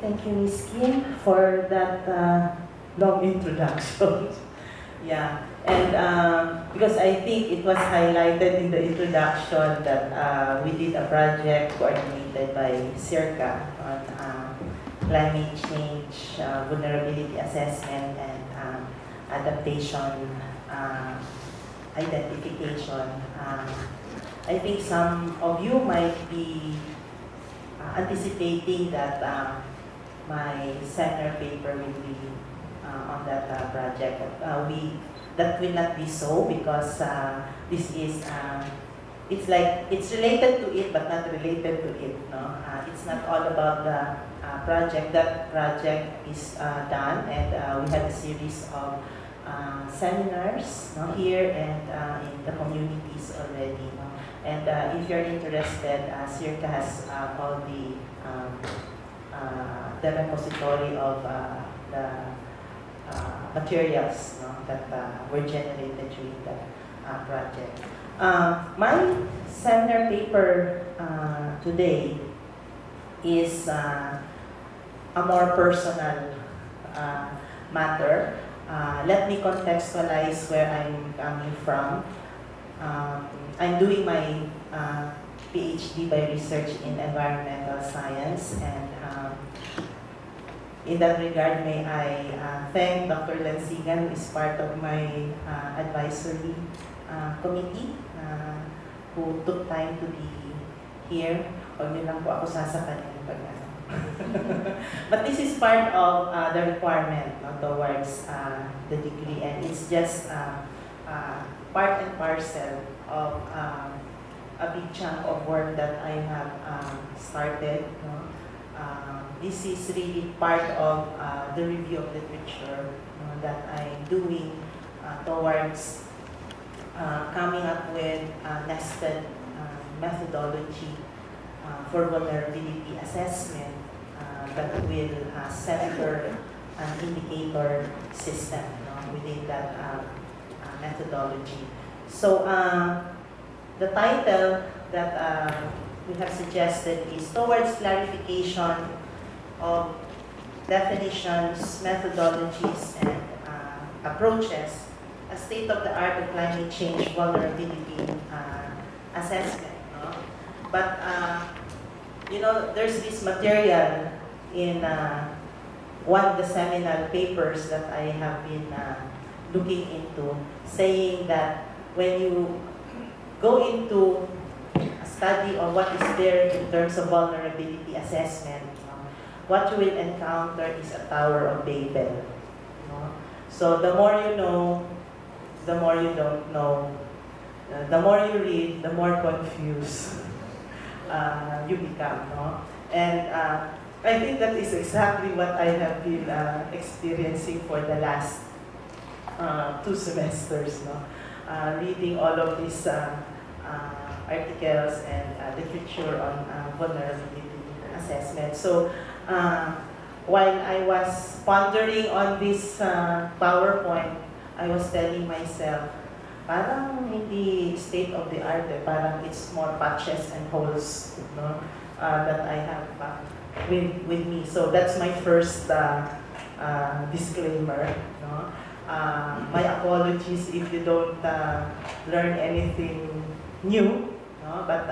Thank you, Ms. Kim, for that long introduction. Yeah, and because I think it was highlighted in the introduction that we did a project coordinated by CIRCA on climate change, vulnerability assessment, and adaptation identification. I think some of you might be anticipating that my seminar paper will be on that project. That will not be so because this is it's related to it but not related to it. No, it's not all about the project. That project is done, and we had a series of seminars, no, here and in the communities already. No? And if you're interested, CIRCA has all the repository of the materials, no, that were generated during the project. My seminar paper today is a more personal matter. Let me contextualize where I'm coming from. I'm doing my PhD by research in environmental science, and in that regard, may I thank Dr. Lansigan, who is part of my advisory committee, who took time to be here. Huwag niyo lang po ako sasakanin pag ano. But this is part of the requirement, no, towards the degree, and it's just part and parcel of a big chunk of work that I have started. No? This is really part of the review of literature that I'm doing towards coming up with a nested methodology for vulnerability assessment that will center an indicator system, within that methodology. So the title that we have suggested is Towards Clarification of Definitions, Methodologies, and Approaches, a State-of-the-Art of Climate Change Vulnerability Assessment. No? But, there's this material in one of the seminal papers that I have been looking into, saying that when you go into a study of what is there in terms of vulnerability assessment, what you will encounter is a Tower of Babel. So the more you know, the more you don't know. The more you read, the more confused you become. No? And I think that is exactly what I have been experiencing for the last 2 semesters. No? Reading all of these articles and literature on vulnerability assessment. So while I was pondering on this PowerPoint, I was telling myself, parang hindi state-of-the-art, parang it's more patches and holes, no, that I have with me. So that's my first disclaimer. No? My apologies if you don't learn anything new, no? But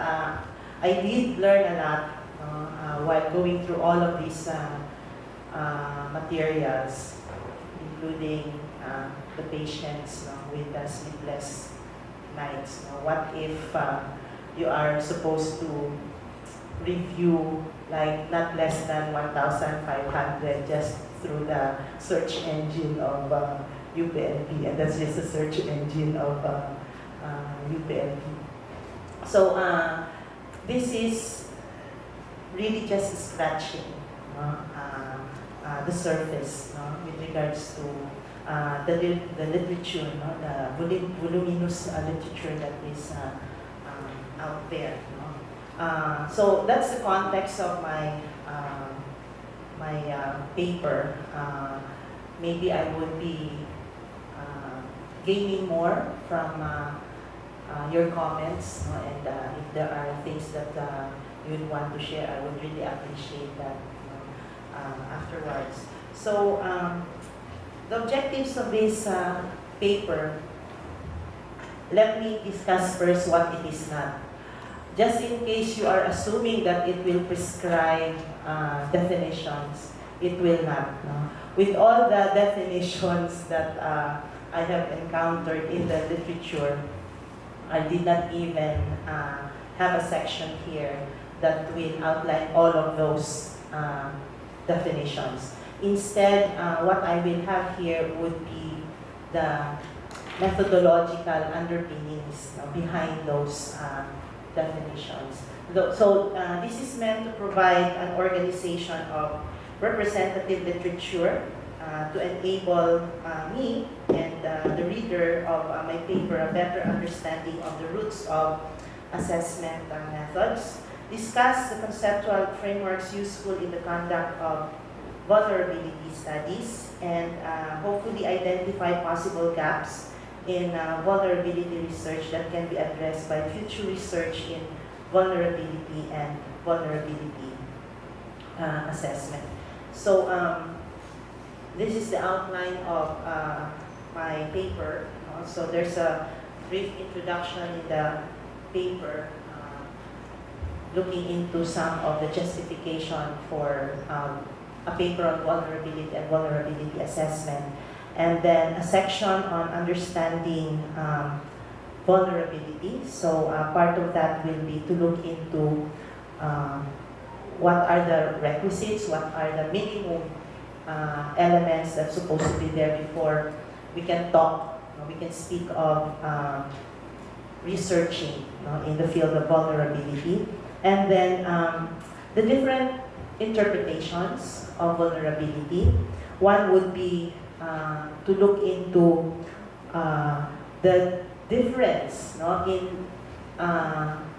I did learn a lot while going through all of these materials, including the patients with sleepless nights. What if you are supposed to review like not less than 1,500 just through the search engine of UPNP, and that's just a search engine of UPNP. So this is really just scratching the surface with regards to the literature, the voluminous literature that is out there. So that's the context of my paper. Maybe I would be gaining more from your comments, and if there are things that you would want to share, I would really appreciate that. afterwards. So the objectives of this paper, let me discuss first what it is not. Just in case you are assuming that it will prescribe definitions, it will not. No? With all the definitions that I have encountered in the literature, I did not even have a section here that will outline all of those definitions. Instead, what I will have here would be the methodological underpinnings behind those definitions. So this is meant to provide an organization of representative literature to enable me and the reader of my paper a better understanding of the roots of assessment methods, discuss the conceptual frameworks useful in the conduct of vulnerability studies, and hopefully identify possible gaps in vulnerability research that can be addressed by future research in vulnerability and vulnerability assessment. So this is the outline of my paper. So there's a brief introduction in the paper looking into some of the justification for a paper on vulnerability and vulnerability assessment. And then a section on understanding vulnerability. So part of that will be to look into what are the requisites, what are the minimum elements that's supposed to be there before we can talk, we can speak of researching in the field of vulnerability. And then the different interpretations of vulnerability. One would be to look into the difference in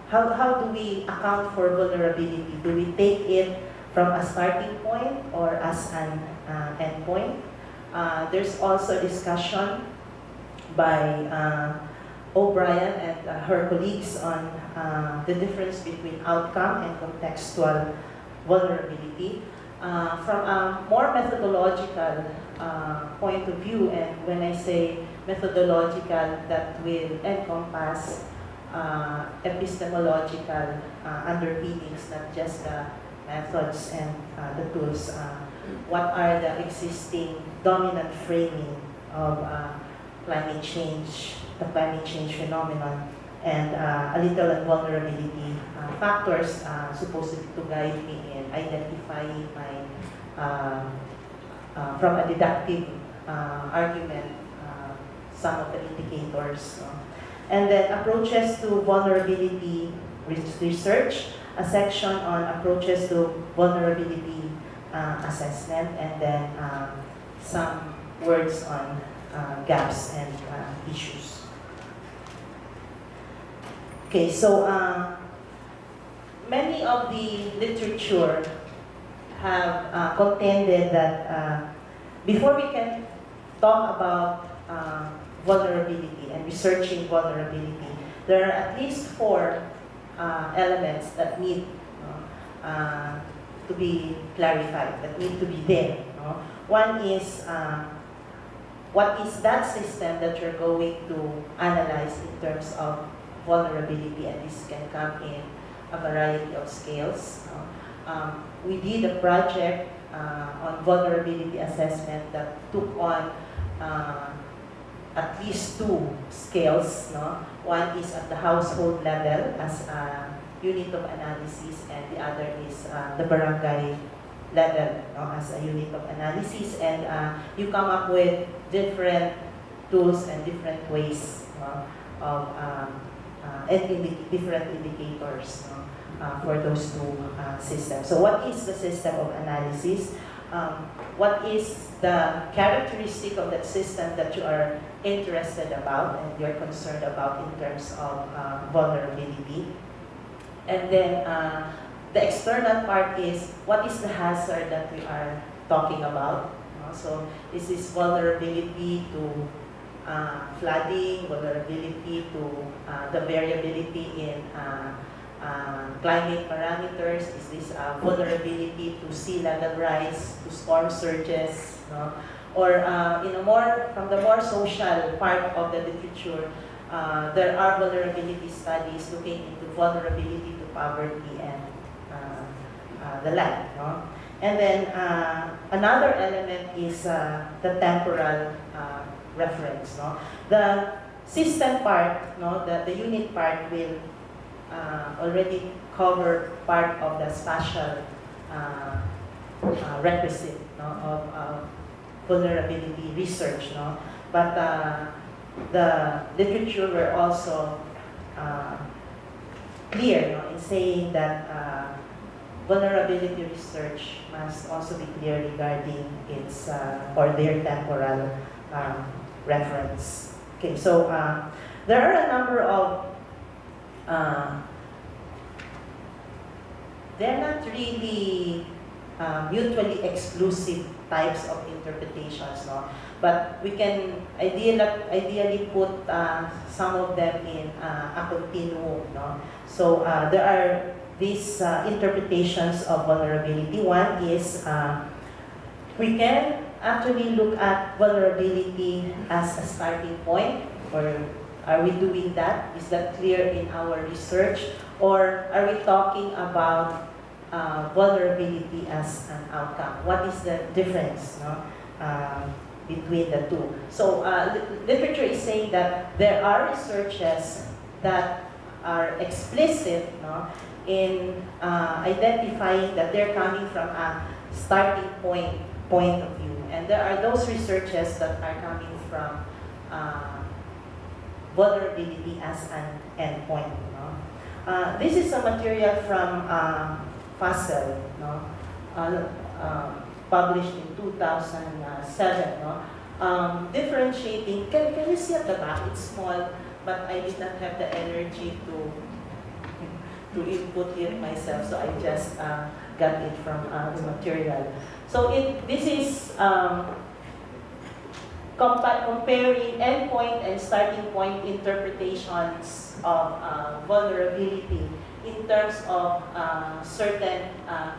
how do we account for vulnerability? Do we take it from a starting point or as an end point? There's also discussion by O'Brien and her colleagues on the difference between outcome and contextual vulnerability. From a more methodological point of view, and when I say methodological, that will encompass epistemological underpinnings, not just the methods and the tools. What are the existing dominant framing of climate change, the climate change phenomenon, and a little on vulnerability factors supposed to guide me in identifying my, from a deductive argument, some of the indicators. And then approaches to vulnerability research, a section on approaches to vulnerability assessment, and then some words on gaps and issues. Okay, so many of the literature have contended that before we can talk about vulnerability and researching vulnerability, there are at least 4 elements that need to be clarified, that need to be there. One is what is that system that you're going to analyze in terms of vulnerability, and this can come in a variety of scales. We did a project on vulnerability assessment that took on at least 2 scales. One is at the household level as a unit of analysis, and the other is the barangay level as a unit of analysis. And you come up with different tools and different ways of different indicators for those 2 systems. So what is the system of analysis? What is the characteristic of that system that you are interested about and you're concerned about in terms of vulnerability? And then the external part is, what is the hazard that we are talking about? So is this vulnerability to flooding, vulnerability to the variability in climate parameters? Is this vulnerability to sea level rise, to storm surges, no? Or from the more social part of the literature, there are vulnerability studies looking into vulnerability to poverty and the like, no? And then another element is the temporal reference, no? The system part, no, the unit part will already cover part of the spatial requisite, no, of vulnerability research, no? But the literature were also clear, no, in saying that vulnerability research must also be clear regarding its or their temporal reference. Okay, so there are a number of they're not really mutually exclusive types of interpretations, no? But we can ideally put some of them in a continuum, no? So there are these interpretations of vulnerability. One is we can actually look at vulnerability as a starting point, or are we doing that? Is that clear in our research? Or are we talking about vulnerability as an outcome? What is the difference, no, between the two? So literature is saying that there are researches that are explicit, no, in identifying that they're coming from a starting point of view. And there are those researches that are coming from vulnerability as an endpoint. No? This is a material from Fassel, no? Published in 2007. No? Differentiating, can you see at the back? It's small, but I did not have the energy to input it myself, so I just got it from the material. So this is comparing endpoint and starting point interpretations of vulnerability in terms of certain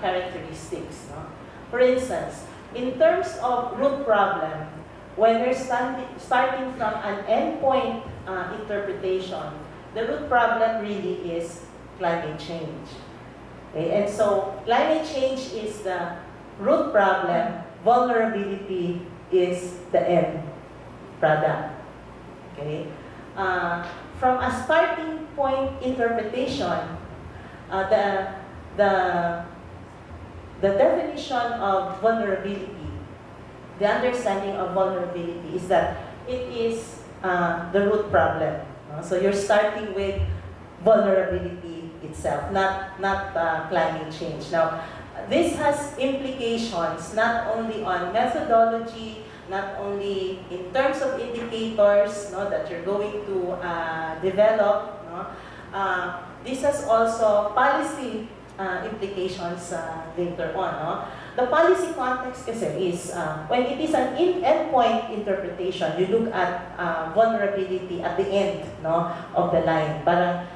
characteristics. No? For instance, in terms of root problem, when we're starting from an endpoint interpretation, the root problem really is climate change. Okay? And so climate change is the root problem, vulnerability is the end product. Okay? From a starting point interpretation, the definition of vulnerability, the understanding of vulnerability is that it is the root problem. So you're starting with vulnerability itself, not climate change. Now, this has implications not only on methodology, not only in terms of indicators, no, that you're going to develop. No? This has also policy implications later on. No? The policy context kasi is when it is an endpoint interpretation, you look at vulnerability at the end, no, of the line. Parang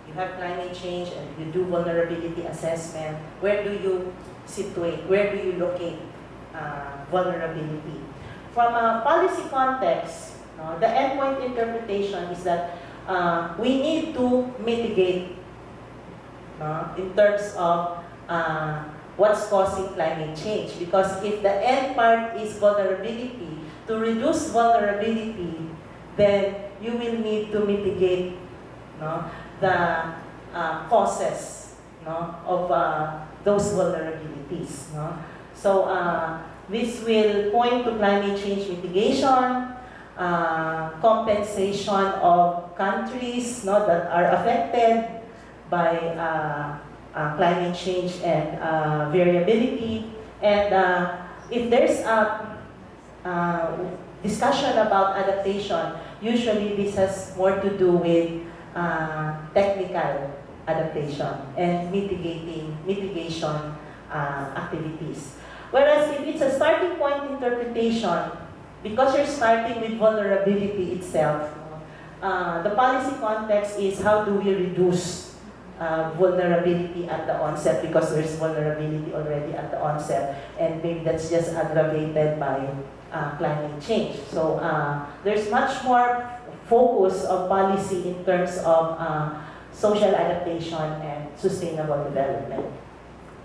you have climate change and you do vulnerability assessment. Where do you situate? Where do you locate vulnerability? From a policy context, the endpoint interpretation is that we need to mitigate in terms of what's causing climate change. Because if the end part is vulnerability, to reduce vulnerability, then you will need to mitigate the causes of those vulnerabilities. So this will point to climate change mitigation, compensation of countries that are affected by climate change and variability. And if there's a discussion about adaptation, usually this has more to do with technical adaptation and mitigation activities. Whereas if it's a starting point interpretation, because you're starting with vulnerability itself, the policy context is how do we reduce vulnerability at the onset because there's vulnerability already at the onset, and maybe that's just aggravated by climate change. So there's much more focus of policy in terms of social adaptation and sustainable development.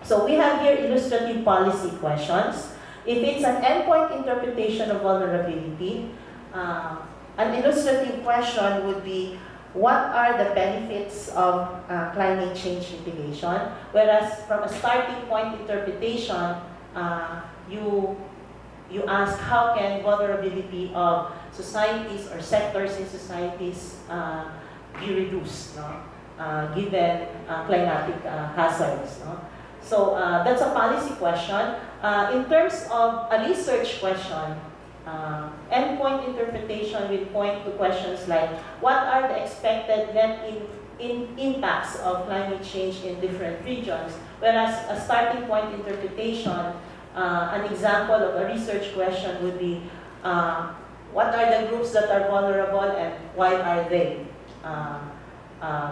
So we have here illustrative policy questions. If it's an endpoint interpretation of vulnerability, an illustrative question would be, what are the benefits of climate change mitigation? Whereas from a starting point interpretation, you ask how can vulnerability of societies or sectors in societies be reduced, no? Given climatic hazards. No? So that's a policy question. In terms of a research question, endpoint interpretation will point to questions like, what are the expected net impacts of climate change in different regions? Whereas a starting point interpretation, an example of a research question would be, what are the groups that are vulnerable and why are they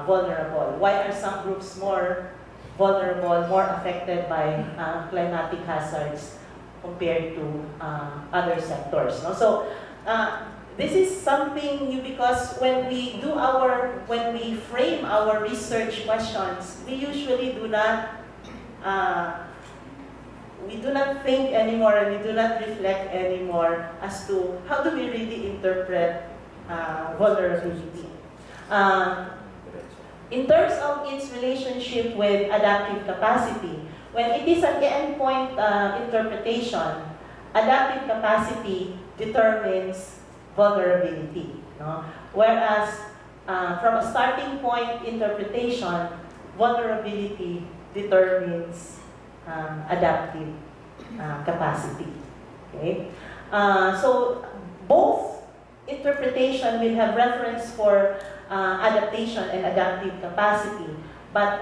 vulnerable? Why are some groups more vulnerable, more affected by climatic hazards compared to other sectors? No? So this is something new because when we frame our research questions, we usually do not think anymore, and we do not reflect anymore as to how do we really interpret vulnerability. In terms of its relationship with adaptive capacity, when it is an endpoint interpretation, adaptive capacity determines vulnerability. No? Whereas from a starting point interpretation, vulnerability determines adaptive capacity. Okay? So both interpretation will have reference for adaptation and adaptive capacity. But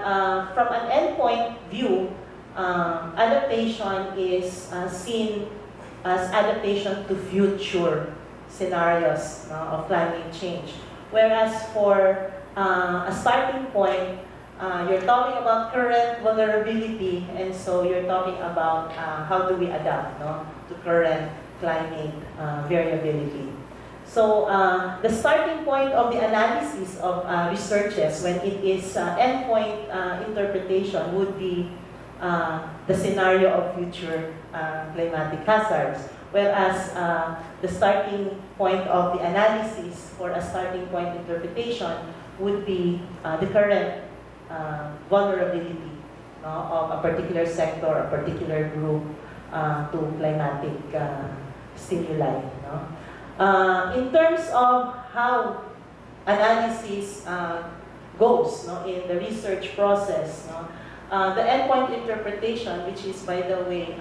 from an endpoint view, adaptation is seen as adaptation to future scenarios of climate change. Whereas for a starting point, you're talking about current vulnerability, and so you're talking about how do we adapt to current climate variability. So the starting point of the analysis of researches when it is endpoint interpretation would be the scenario of future climatic hazards, whereas the starting point of the analysis for a starting point interpretation would be the current vulnerability of a particular sector, a particular group to climatic stimuli. In terms of how analysis goes in the research process, the endpoint interpretation, which is, by the way,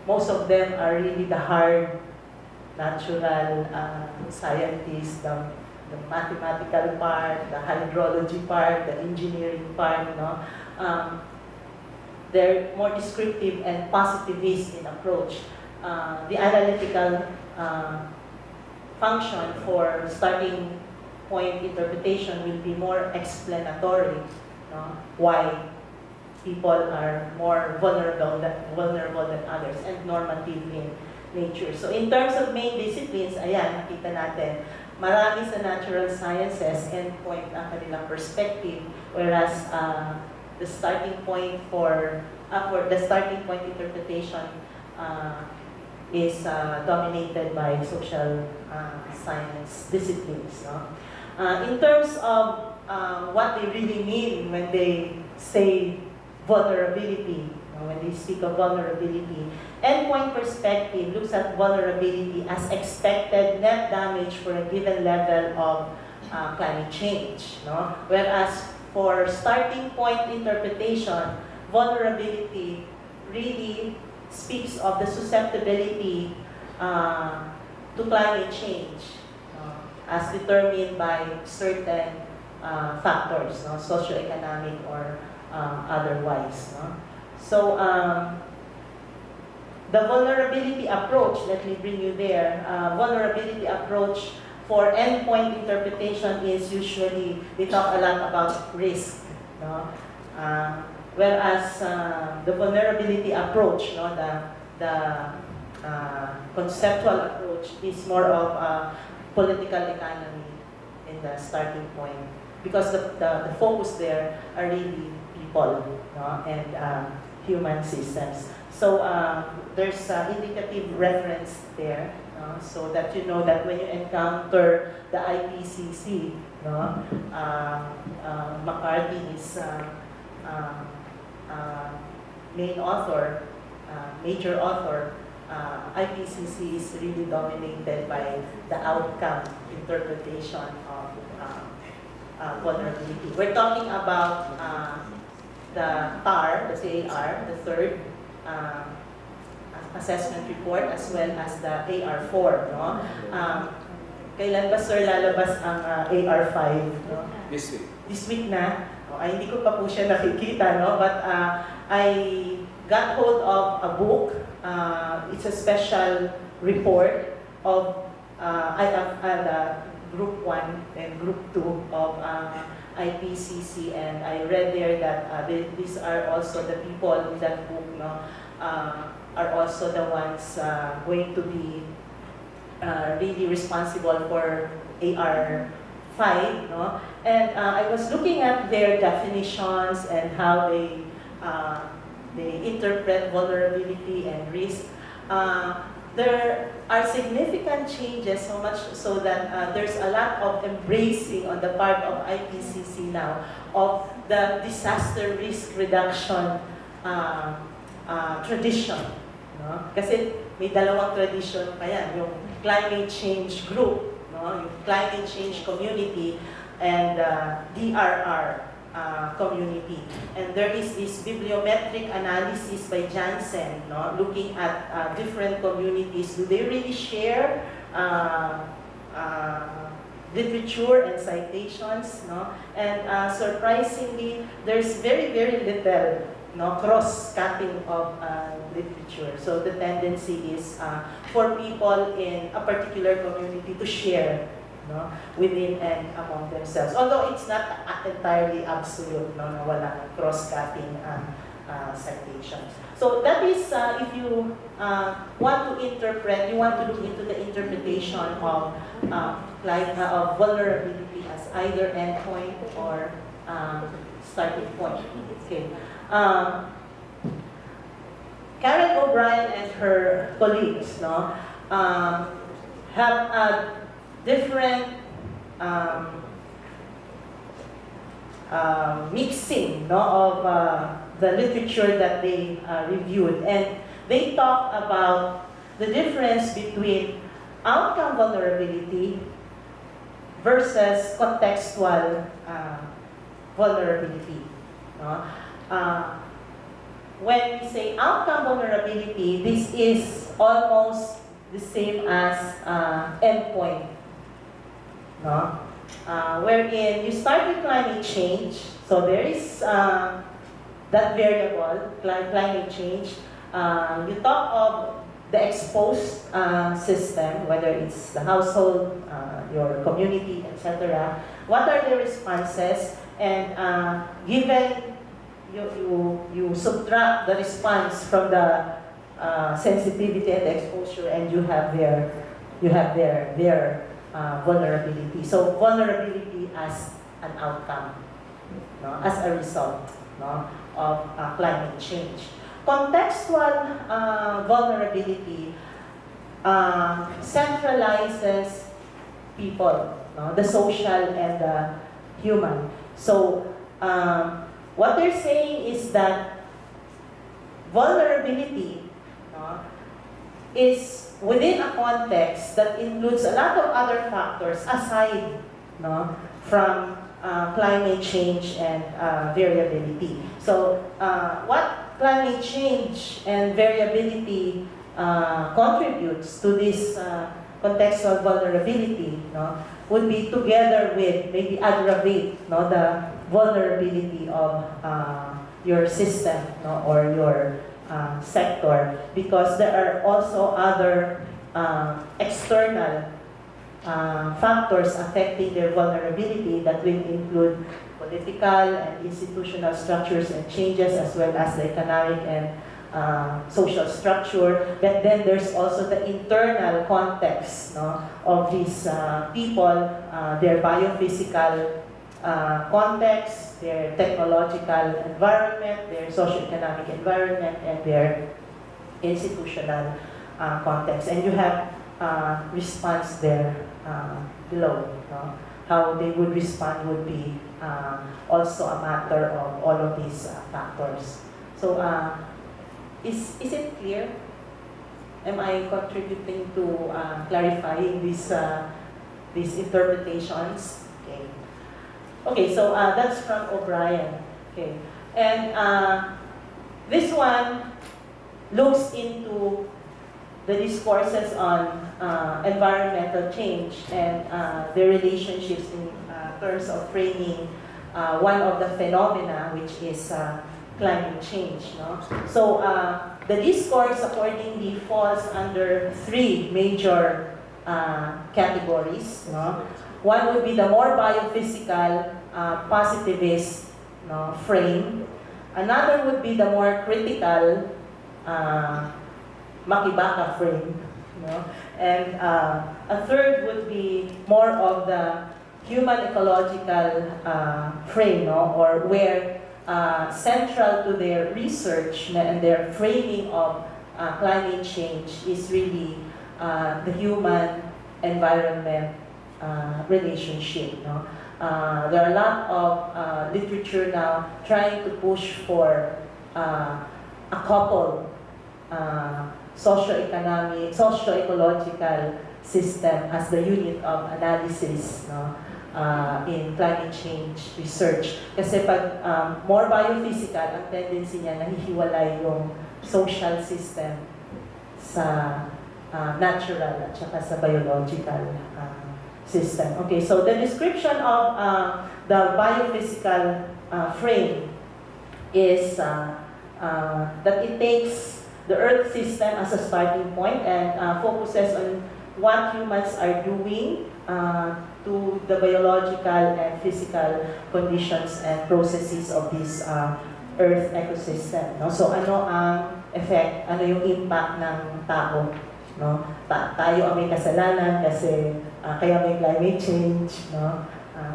most of them are really the hard natural scientists, the mathematical part, the hydrology part, the engineering part. They're more descriptive and positivist in approach. The analytical function for starting point interpretation will be more explanatory. Why people are more vulnerable than others, and normative in nature. So in terms of main disciplines, ayan, nakita natin, marami sa natural sciences endpoint ang kanilang perspective, whereas the starting point for the starting point interpretation is dominated by social science disciplines. In terms of what they really mean when they say vulnerability, when they speak of vulnerability, endpoint perspective looks at vulnerability as expected net damage for a given level of climate change. Whereas for starting point interpretation, vulnerability really speaks of the susceptibility to climate change as determined by certain factors, socioeconomic or otherwise. So the vulnerability approach, let me bring you there, vulnerability approach for endpoint interpretation is usually, we talk a lot about risk. No? Whereas the vulnerability approach, no, the conceptual approach is more of a political economy in the starting point, because the focus there are really people, no, and human systems. So there's indicative reference there, so that you know that when you encounter the IPCC, no, McCarthy is main author, major author. IPCC is really dominated by the outcome interpretation of vulnerability. We're talking about the TAR, the CAR, the third assessment report, as well as the AR4. No? Kailan ba, sir, lalabas ang AR5? No? This week. This week na. Ay, hindi ko pa po siya nakikita, no? But I got hold of a book. It's a special report of Group 1 and Group 2 of IPCC, and I read there that these are also the people in that book, no, are also the ones going to be really responsible for AR5, no? And I was looking at their definitions and how they interpret vulnerability and risk. There are significant changes, so much so that there's a lot of embracing on the part of IPCC now of the disaster risk reduction tradition. No? Kasi may dalawang tradition pa yan, yung climate change group, no? Yung climate change community, and DRR community. And there is this bibliometric analysis by Janssen, no? Looking at different communities. Do they really share literature and citations? No? And surprisingly, there's very, very little, no, cross-cutting of literature. So the tendency is for people in a particular community to share, no, within and among themselves. Although it's not entirely absolute, no, na walang cross-cutting citations. So that is, if you want to interpret, you want to look into the interpretation of vulnerability as either endpoint or starting point. Okay. Karen O'Brien and her colleagues, no, have a different mixing, no, of the literature that they reviewed, and they talk about the difference between outcome vulnerability versus contextual vulnerability. No? When we say outcome vulnerability, this is almost the same as endpoint. No? Wherein you start with climate change, so there is that variable, climate change. You talk of the exposed system, whether it's the household, your community, etc. What are the responses? And given you subtract the response from the sensitivity and the exposure, and you have their vulnerability. So vulnerability as an outcome, no, as a result, no, of climate change. Contextual vulnerability centralizes people, no, the social and the human. So what they're saying is that vulnerability, no, is within a context that includes a lot of other factors aside, no, from climate change and variability. So what climate change and variability contributes to this contextual vulnerability, no, would be together with, maybe aggravate, no, the vulnerability of your system, no, or your sector, because there are also other external factors affecting their vulnerability that will include political and institutional structures and changes, as well as the economic and social structure. But then there's also the internal context, no, of these people, their biophysical context, their technological environment, their socioeconomic environment, and their institutional context. And you have response there below. No? How they would respond would be also a matter of all of these factors. So, is it clear? Am I contributing to clarifying these interpretations? Okay. Okay, so that's from O'Brien. Okay, and this one looks into the discourses on environmental change and the relationships in terms of framing one of the phenomena, which is climate change. No? So the discourse accordingly falls under three major categories. No? One would be the more biophysical, positivist, no, frame. Another would be the more critical, Makibaka frame. No? And a third would be more of the human ecological frame, no? Or where central to their research and their framing of climate change is really the human-environment relationship. No? There are a lot of literature now trying to push for a couple socio-economic, socio-ecological system as the unit of analysis, no? In climate change research. Kasi pag more biophysical, ang tendency niya nahihiwalay yung social system sa natural at saka sa biological system. Okay, so the description of the biophysical frame is that it takes the Earth system as a starting point and focuses on what humans are doing to the biological and physical conditions and processes of this Earth ecosystem. No? So ano ang effect, ano yung impact ng tao? No? Tayo ang may kasalanan kasi kaya may climate change, no?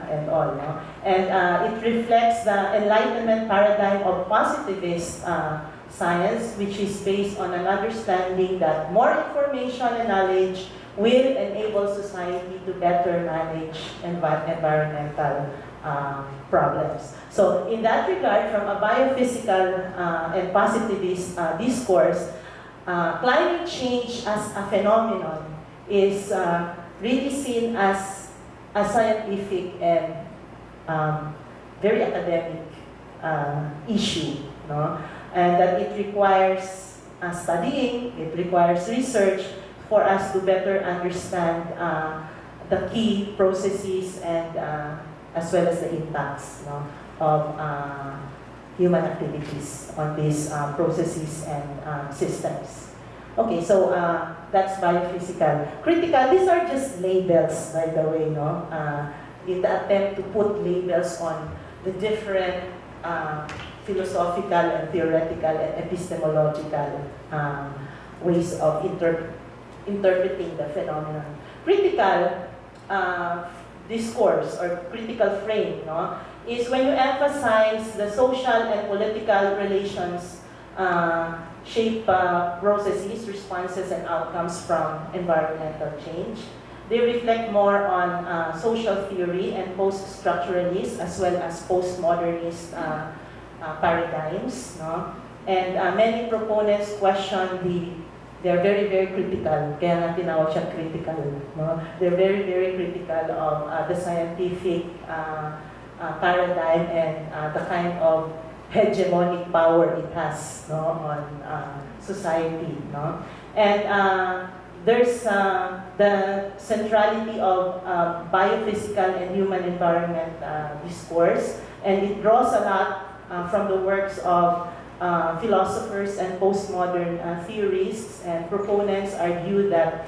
And all. No? And it reflects the Enlightenment paradigm of positivist science, which is based on an understanding that more information and knowledge will enable society to better manage environmental problems. So in that regard, from a biophysical and positivist discourse, climate change as a phenomenon is really seen as a scientific and very academic issue. No? And that it requires studying, it requires research for us to better understand the key processes and as well as the impacts, no, of human activities on these processes and systems. Okay, so that's biophysical. Critical, these are just labels, by the way, no? In the attempt to put labels on the different philosophical and theoretical and epistemological ways of interpreting the phenomenon. Critical discourse or critical frame, no, is when you emphasize the social and political relations shape processes, responses, and outcomes from environmental change. They reflect more on social theory and post-structuralist as well as postmodernist paradigms, no? And many proponents question they're very, very critical, kaya nga tinawag siya critical, no? They're very, very critical of the scientific paradigm and the kind of hegemonic power it has, no, on society, no? And there's the centrality of biophysical and human environment discourse, and it draws a lot from the works of philosophers and postmodern theorists, and proponents argue that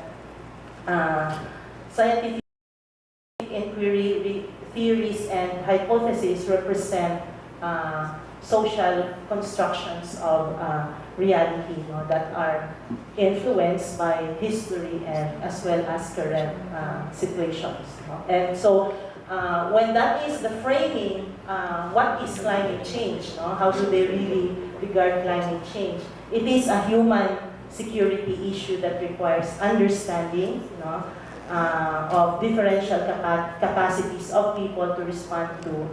scientific theories and hypotheses represent social constructions of reality, that are influenced by history and as well as current situations. And so when that is the framing, what is climate change? How do they really regard climate change? It is a human security issue that requires understanding of differential capacities of people to respond to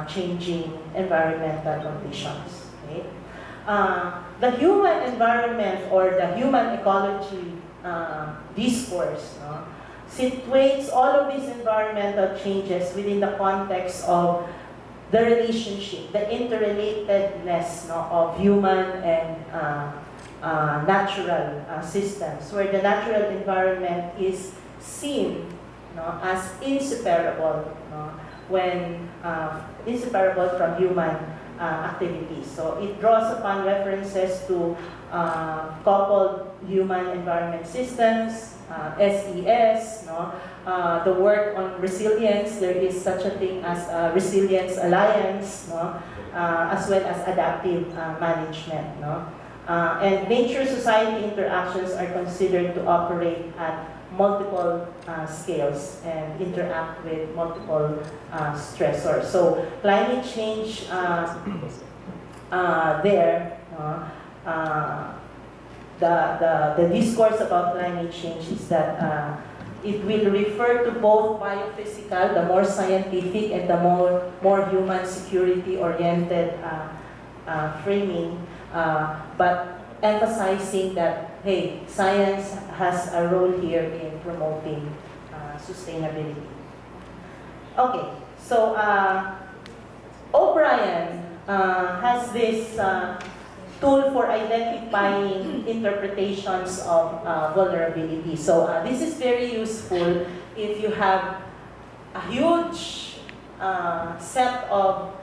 changing environmental conditions. Okay? The human environment or the human ecology discourse situates all of these environmental changes within the context of the relationship, the interrelatedness of human and natural systems, where the natural environment is seen as inseparable when inseparable from human activities. So it draws upon references to coupled human environment systems, SES, the work on resilience. There is such a thing as Resilience Alliance, as well as adaptive management. And nature-society interactions are considered to operate at multiple scales and interact with multiple stressors. So climate change the discourse about climate change is that it will refer to both biophysical, the more scientific, and the more human security-oriented framing, but emphasizing that, hey, science has a role here in promoting sustainability. Okay, so O'Brien has this tool for identifying interpretations of vulnerability. So this is very useful if you have a huge set of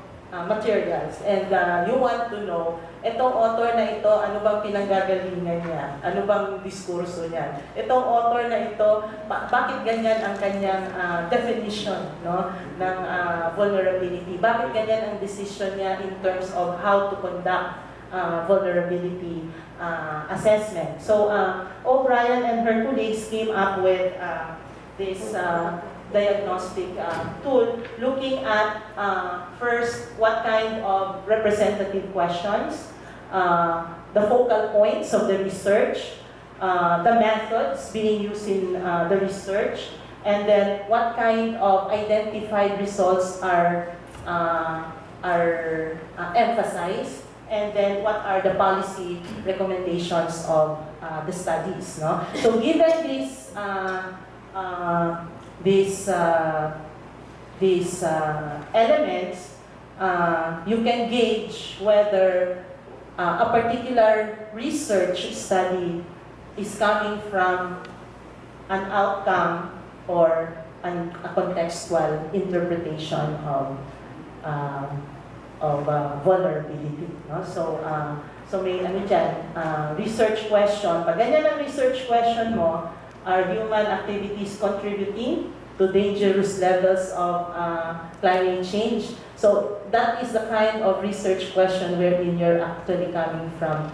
materials and you want to know, itong author na ito, ano bang pinanggagalingan niya? Ano bang diskurso niya? Itong author na ito, bakit ganyan ang kanyang definition ng vulnerability? Bakit ganyan ang decision niya in terms of how to conduct vulnerability assessment? So O'Brien and her colleagues came up with this diagnostic tool, looking at first what kind of representative questions, the focal points of the research, the methods being used in the research, and then what kind of identified results are emphasized, and then what are the policy recommendations of the studies. So given these elements, you can gauge whether a particular research study is coming from an outcome or a contextual interpretation of vulnerability. So may research question. Pag ganyan ang research question mo, are human activities contributing to dangerous levels of climate change? So that is the kind of research question wherein you're actually coming from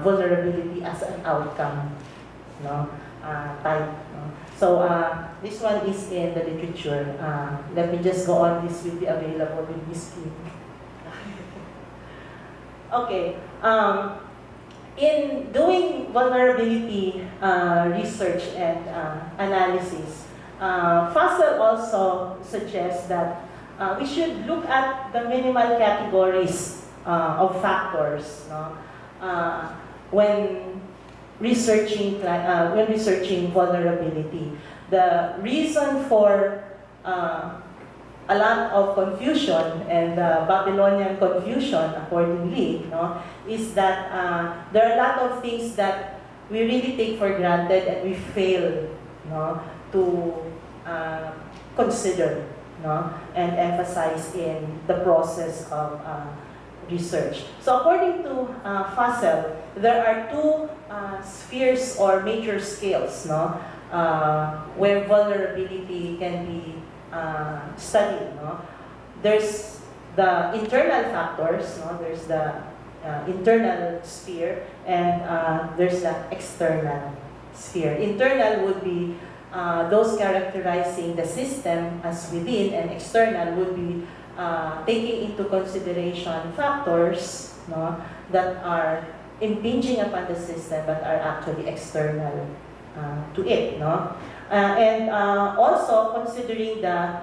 vulnerability as an outcome type. So this one is in the literature. Let me just go on. This will be available with this link. Okay. In doing vulnerability research and analysis, Fussell also suggests that we should look at the minimal categories of factors when researching vulnerability. The reason for a lot of confusion and Babylonian confusion, accordingly, is that there are a lot of things that we really take for granted and we fail to consider and emphasize in the process of research. So according to Fussell, there are two spheres or major scales where vulnerability can be studied. No? There's the internal factors, no? There's the internal sphere, and there's the external sphere. Internal would be those characterizing the system as within, and external would be taking into consideration factors, no, that are impinging upon the system but are actually external to it. No? And also considering the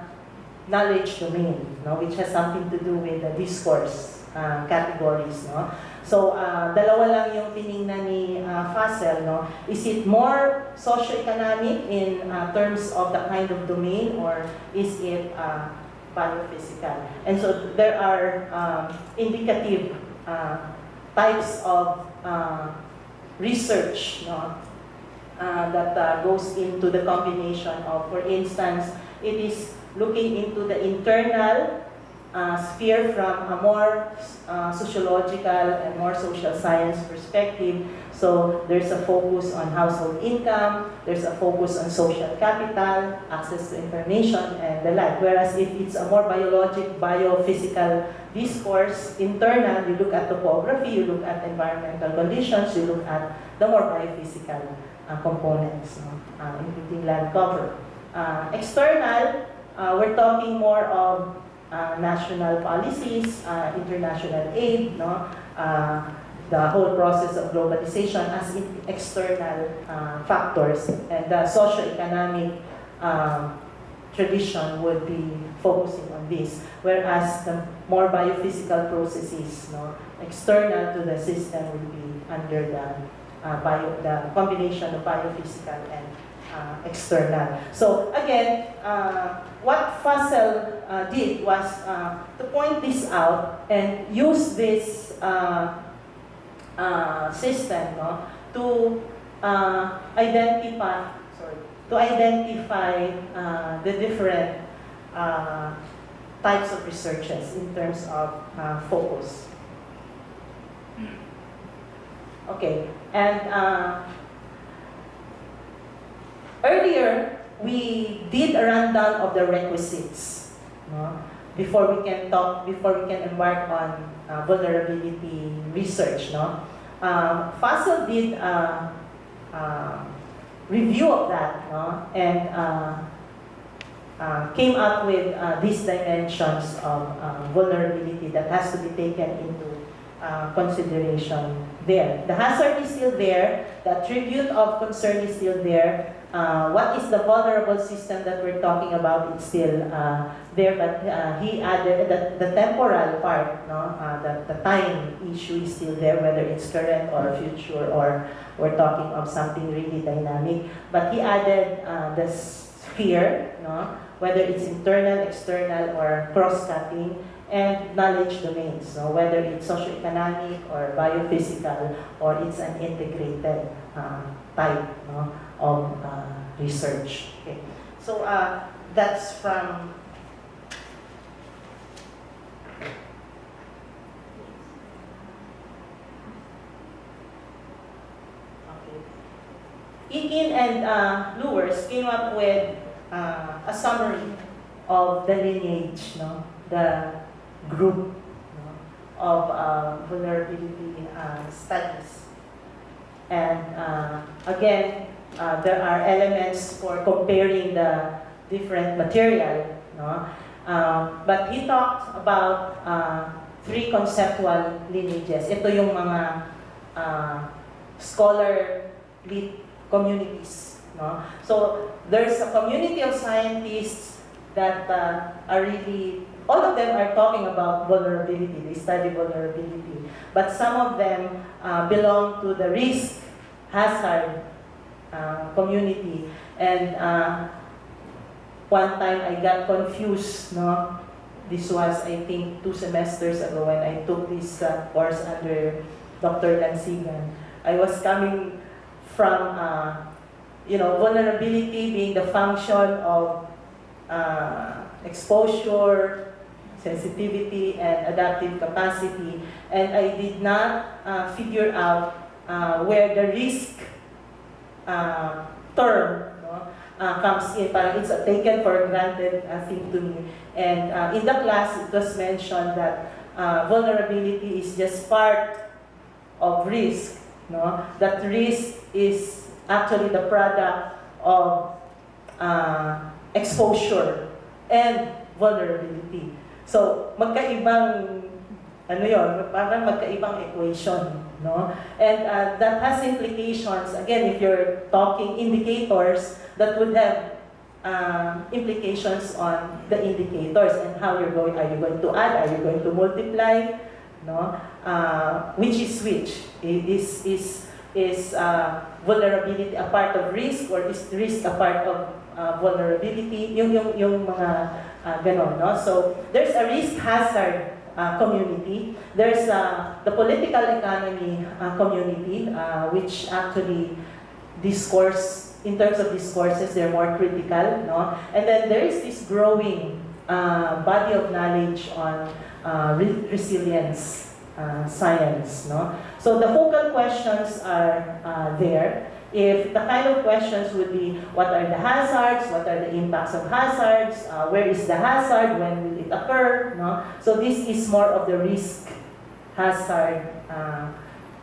knowledge domain, no, which has something to do with the discourse categories. No? So, dalawa lang yung tiningnan ni Fassel. No? Is it more socio-economic in terms of the kind of domain, or is it biophysical? And so there are indicative types of research, no? That goes into the combination of, for instance, it is looking into the internal sphere from a more sociological and more social science perspective. So there's a focus on household income, there's a focus on social capital, access to information, and the like. Whereas if it's a more biophysical discourse, internal, you look at topography, you look at environmental conditions, you look at the more biophysical components, including land cover. External, we're talking more of national policies, international aid, no? The whole process of globalization as external factors, and the socio-economic tradition would be focusing on this, whereas the more biophysical processes, no, external to the system would be under the combination of biophysical and external. So again, what Fassel did was to point this out and use this system, no, to identify the different types of researches in terms of focus. Okay, and earlier we did a rundown of the requisites, no? before we can embark on vulnerability research. No? Fassel did a review of that, no? And came up with these dimensions of vulnerability that has to be taken into consideration there. The hazard is still there, the attribute of concern is still there. What is the vulnerable system that we're talking about? It's still there, but he added the temporal part, no? The time issue is still there, whether it's current or future, or we're talking of something really dynamic. But he added the sphere, no? Whether it's internal, external, or cross-cutting, and knowledge domains, so whether it's socioeconomic or biophysical, or it's an integrated type, no, of research. Okay. So that's from Ekin and Lewers came up with a summary of the lineage, no, the group, no, of vulnerability studies. And again, there are elements for comparing the different material, no? But he talked about 3 conceptual lineages. Ito yung mga scholarly communities, no? So there's a community of scientists that are really, all of them are talking about vulnerability, they study vulnerability, but some of them belong to the risk hazard community. And one time I got confused, no? This was, I think, 2 semesters ago when I took this course under Dr. Lansigan. I was coming from, vulnerability being the function of exposure, sensitivity, and adaptive capacity. And I did not figure out where the risk term, no, comes in. Parang it's a taken for granted thing to me. And in the class, it was mentioned that vulnerability is just part of risk. No? That risk is actually the product of exposure and vulnerability. So, magkaibang, ano yun, parang magkaibang equation. No? And that has implications, again, if you're talking indicators, that would have implications on the indicators and how are you going to add, are you going to multiply, no? Which is which? Is vulnerability a part of risk, or is risk a part of vulnerability? Yung mga ganon, no? So there's a risk hazard community. There's the political economy community, which actually discourse, in terms of discourses, they're more critical, no? And then there is this growing body of knowledge on resilience science, no? So the focal questions are there. If the kind of questions would be, what are the hazards? What are the impacts of hazards? Where is the hazard? When will it occur? No? So this is more of the risk hazard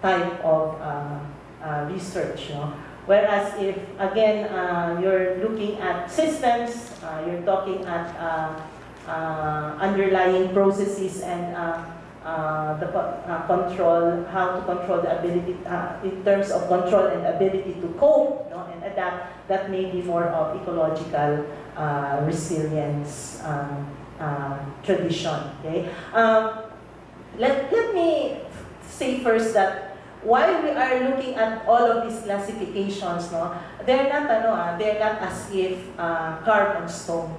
type of research. No? Whereas if, again, you're looking at systems, you're talking at underlying processes and control, how to control the ability, in terms of control and ability to cope, no, and adapt, that may be more of ecological resilience tradition. Okay? Let me say first that while we are looking at all of these classifications, no, they're not as if carved on stone.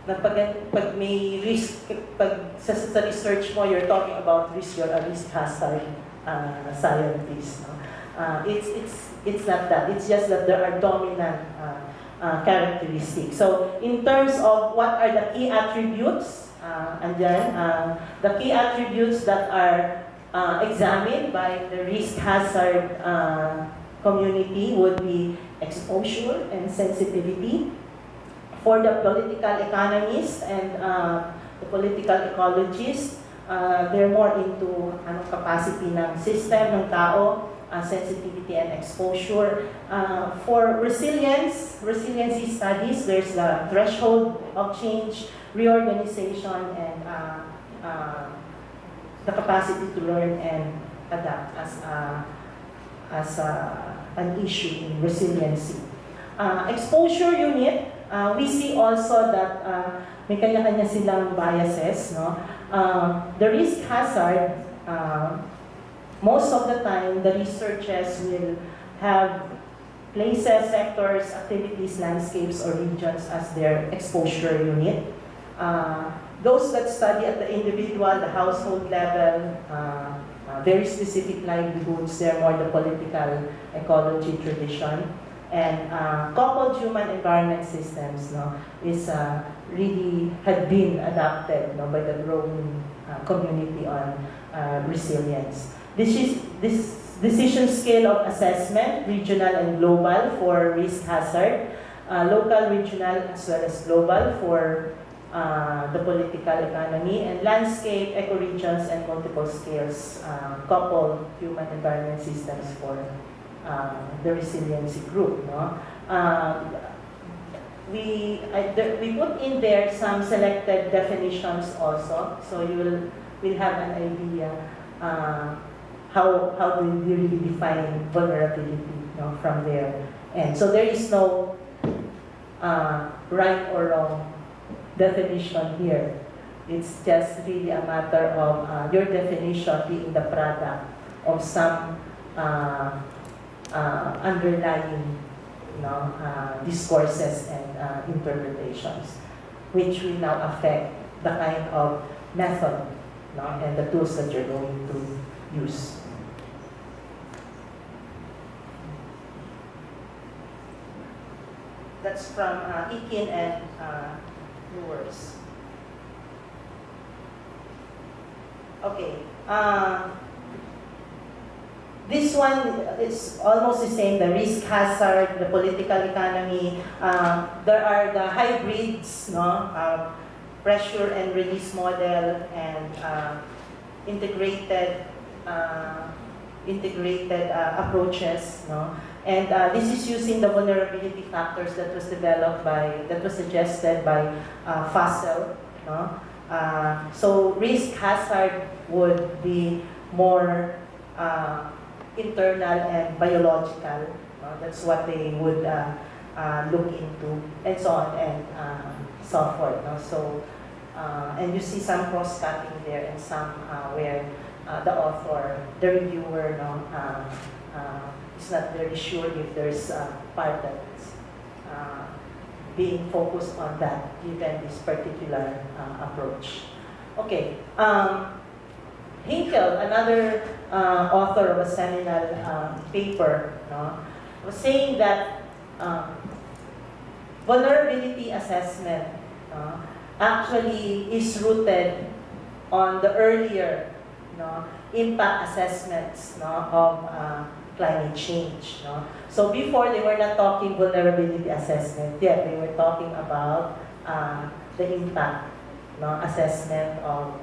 Na pag may risk, pag sa research mo, you're talking about risk, you're a risk hazard scientist. No? It's not that. It's just that there are dominant characteristics. So in terms of what are the key attributes, and then the key attributes that are examined by the risk hazard community would be exposure and sensitivity. For the political economists and the political ecologists, they're more into capacity ng system, ng tao, sensitivity and exposure. For resiliency studies, there's the threshold of change, reorganization, and the capacity to learn and adapt as an issue in resiliency. Exposure unit, we see also that may kanya-kanya silang biases, no? The risk hazard, most of the time, the researchers will have places, sectors, activities, landscapes, or regions as their exposure unit. Those that study at the individual, the household level, very specific livelihoods, they're more the political ecology tradition. And coupled human environment systems, no, is really had been adopted, no, by the growing community on resilience. This decision scale of assessment, regional and global for risk hazard, local, regional, as well as global for the political economy, and landscape, ecoregions, and multiple scales, coupled human environment systems for the resiliency group. No? We put in there some selected definitions also, so you will have an idea how do we really define vulnerability, no, from there. And so there is no right or wrong definition here. It's just really a matter of your definition being the product of some underlying, discourses and interpretations, which will now affect the kind of method, and the tools that you're going to use. That's from Ekin and Brewers. Okay. this one is almost the same, the risk hazard, the political economy. There are the hybrids, no? Pressure and release model, and integrated approaches, no? And this is using the vulnerability factors that was suggested by Fassel, no? So risk hazard would be more internal and biological. That's what they would look into, and so on and so forth. So, and you see some cross-cutting there, and some where the author, the reviewer, is not very sure if there's a part that's being focused on that, given this particular approach. Okay. Hinkel, another author of a seminal paper, was saying that vulnerability assessment actually is rooted on the earlier impact assessments of climate change. So before, they were not talking vulnerability assessment yet. They were talking about the impact assessment of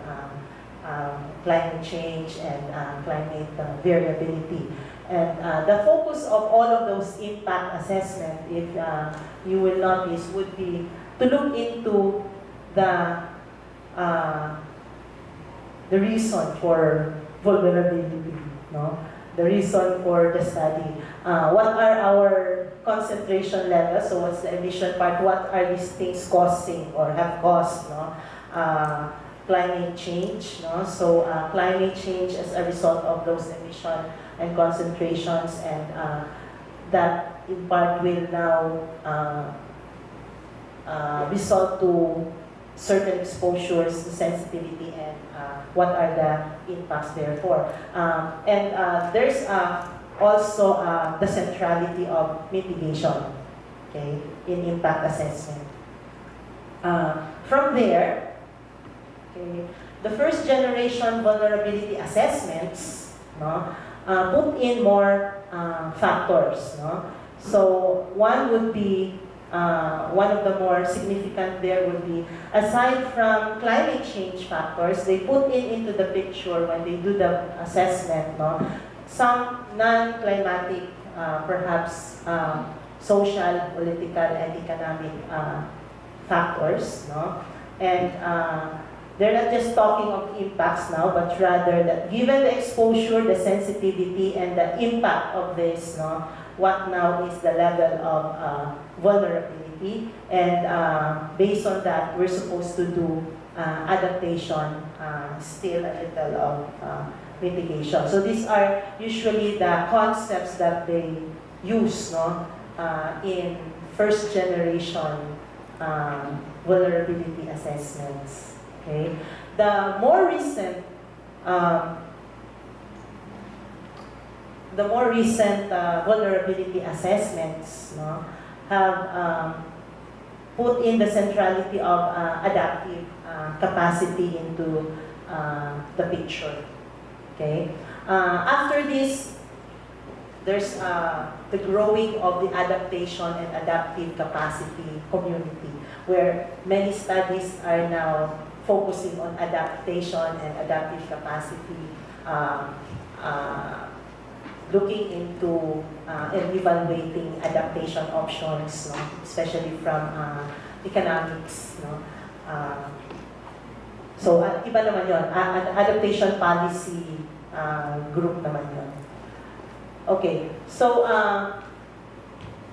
climate change and climate variability. And the focus of all of those impact assessment, if you will notice, would be to look into the reason for vulnerability, the reason for the study. What are our concentration levels? So what's the emission part? What are these things causing or have caused climate change? So climate change as a result of those emission and concentrations, and that in part will now result to certain exposures, the sensitivity, and what are the impacts therefore. And there's also the centrality of mitigation, okay, in impact assessment. From there, okay, the first generation vulnerability assessments put in more factors. So one would be, one of the more significant there would be, aside from climate change factors, they put into the picture when they do the assessment, some non-climatic, perhaps social, political, and economic factors. And they're not just talking of impacts now, but rather that given the exposure, the sensitivity, and the impact of this, what now is the level of vulnerability, and based on that, we're supposed to do adaptation, still a little of mitigation. So these are usually the concepts that they use in first generation vulnerability assessments. Okay. The more recent vulnerability assessments have put in the centrality of adaptive capacity into the picture. Okay. After this, there's the growing of the adaptation and adaptive capacity community, where many studies are now focusing on adaptation and adaptive capacity, looking into and evaluating adaptation options, especially from economics. So, iba naman yun. Adaptation policy group naman yun. Okay, so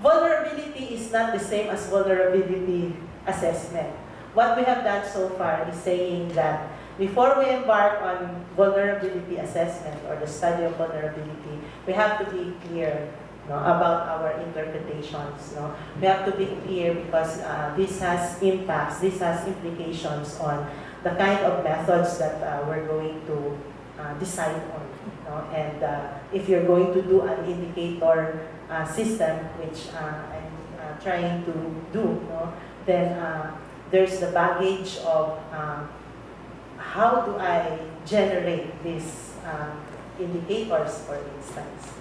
vulnerability is not the same as vulnerability assessment. What we have done so far is saying that before we embark on vulnerability assessment or the study of vulnerability, we have to be clear about our interpretations. We have to be clear because this has impacts, this has implications on the kind of methods that we're going to decide on. And if you're going to do an indicator system, which I'm trying to do, then there's the baggage of how do I generate this indicators, for instance.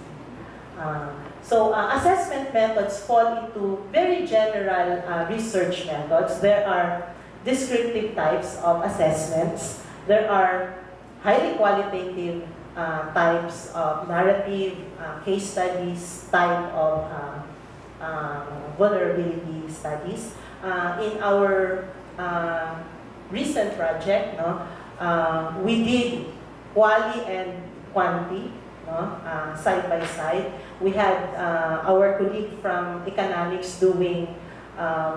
Assessment methods fall into very general research methods. There are descriptive types of assessments. There are highly qualitative types of narrative, case studies, type of vulnerability studies. In our recent project, we did quali and quanti, side by side. We had our colleague from economics doing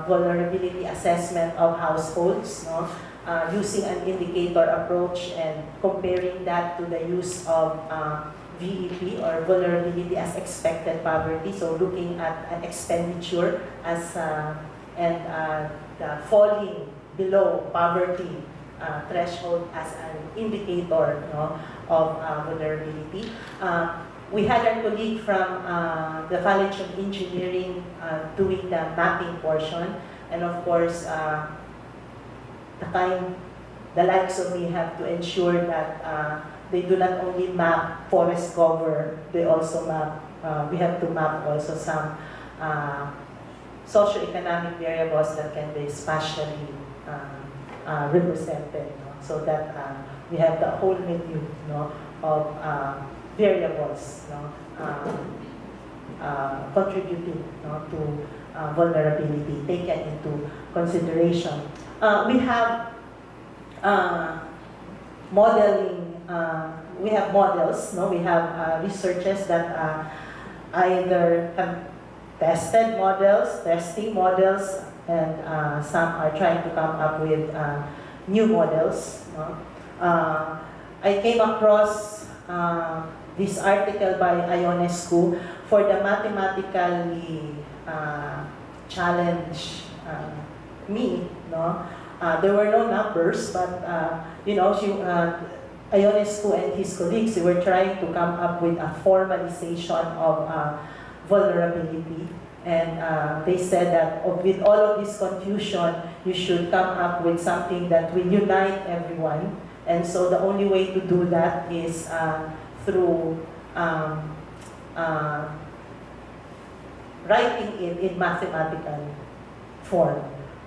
vulnerability assessment of households, using an indicator approach and comparing that to the use of VEP, or vulnerability as expected poverty. So looking at an expenditure as and the falling below poverty threshold as an indicator of vulnerability. We had our colleague from the College of Engineering doing the mapping portion, and of course, the likes of me have to ensure that they do not only map forest cover, they also map, we have to map also some socioeconomic variables that can be spatially represented, so that we have the whole menu of variables contributing to vulnerability taken into consideration. We have modeling, we have models, we have researchers that either have tested models, testing models, and some are trying to come up with new models. I came across this article by Ionescu for the mathematically challenge me. There were no numbers, but Ionescu and his colleagues, they were trying to come up with a formalization of vulnerability. And they said that with all of this confusion, you should come up with something that will unite everyone. And so the only way to do that is through writing it in mathematical form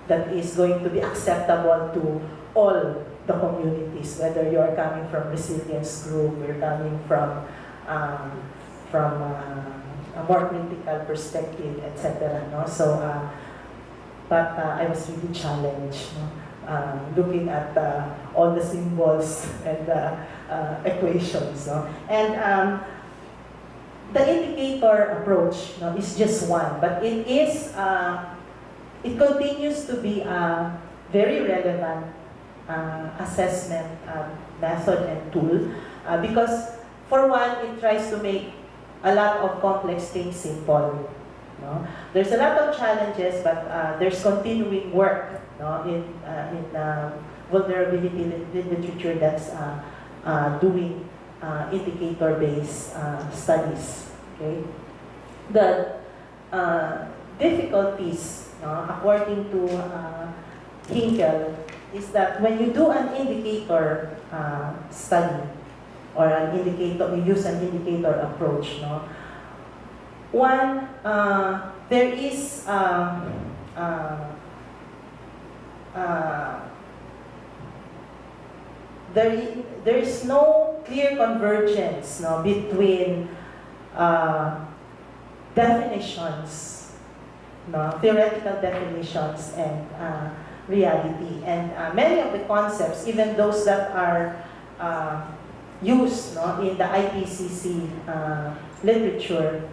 that is going to be acceptable to all the communities, whether you are coming from resilience group, you're coming from a more critical perspective, etc. So, but I was really challenged, looking at all the symbols and the equations. And the indicator approach is just one, but it is it continues to be a very relevant assessment method and tool because, for one, it tries to make a lot of complex things simple. There's a lot of challenges, but there's continuing work in vulnerability literature that's doing indicator-based studies. Okay, the difficulties, according to Hinkel, is that when you do an indicator study, or an indicator, we use an indicator approach. One, there is there is no clear convergence between definitions, theoretical definitions, and reality. And many of the concepts, even those that are used in the IPCC literature,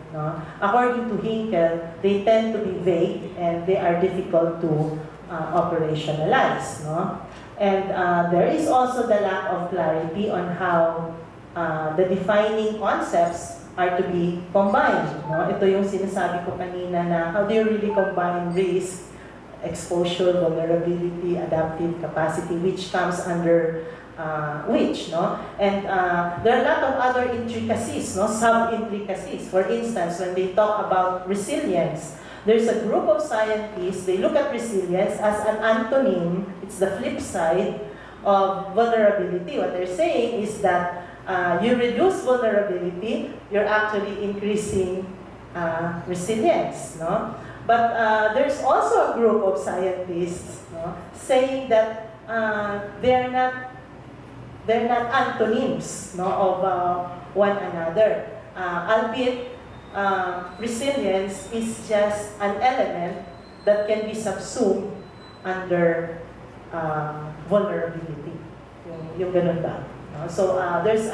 according to Hinkel, they tend to be vague and they are difficult to operationalize. And there is also the lack of clarity on how the defining concepts are to be combined. Ito yung sinasabi ko kanina na how do you really combine risk, exposure, vulnerability, adaptive capacity, which comes under which, and there are a lot of other intricacies, sub-intricacies. For instance, when they talk about resilience, there's a group of scientists, they look at resilience as an antonym, it's the flip side of vulnerability. What they're saying is that you reduce vulnerability, you're actually increasing resilience, no? But there's also a group of scientists, no, saying that they're not antonyms, no, of one another. Albeit resilience is just an element that can be subsumed under vulnerability. Yung ganun ba? No? So there's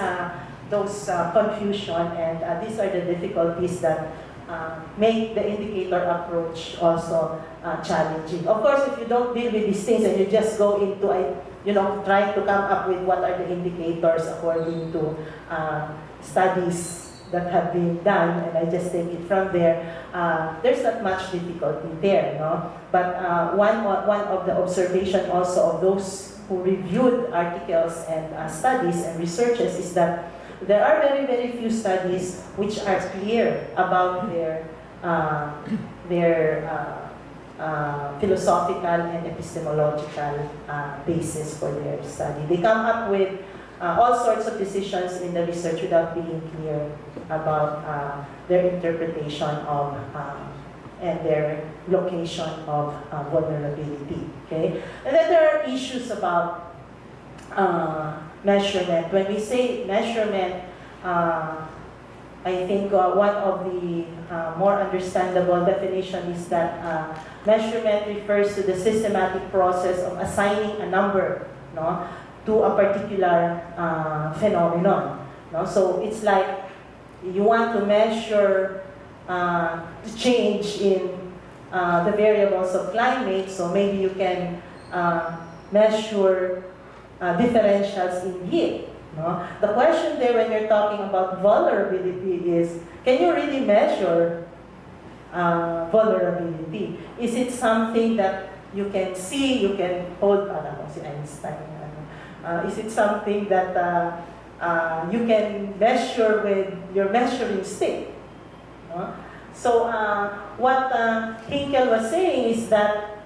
those confusion, and these are the difficulties that make the indicator approach also challenging. Of course, if you don't deal with these things and you just go into trying to come up with what are the indicators according to studies that have been done, and I just take it from there, there's not much difficulty there, no? But one of the observation also of those who reviewed articles and studies and researches is that there are very, very few studies which are clear about their philosophical and epistemological basis for their study. They come up with all sorts of decisions in the research without being clear about their interpretation of and their location of vulnerability. Okay, and then there are issues about measurement. When we say measurement, I think one of the more understandable definition is that measurement refers to the systematic process of assigning a number, no, to a particular phenomenon. No? So it's like you want to measure the change in the variables of climate, so maybe you can measure differentials in heat. No? The question there when you're talking about vulnerability is, can you really measure vulnerability? Is it something that you can see, you can hold, si Einstein, is it something that you can measure with your measuring stick? No? So what Hinkel was saying is that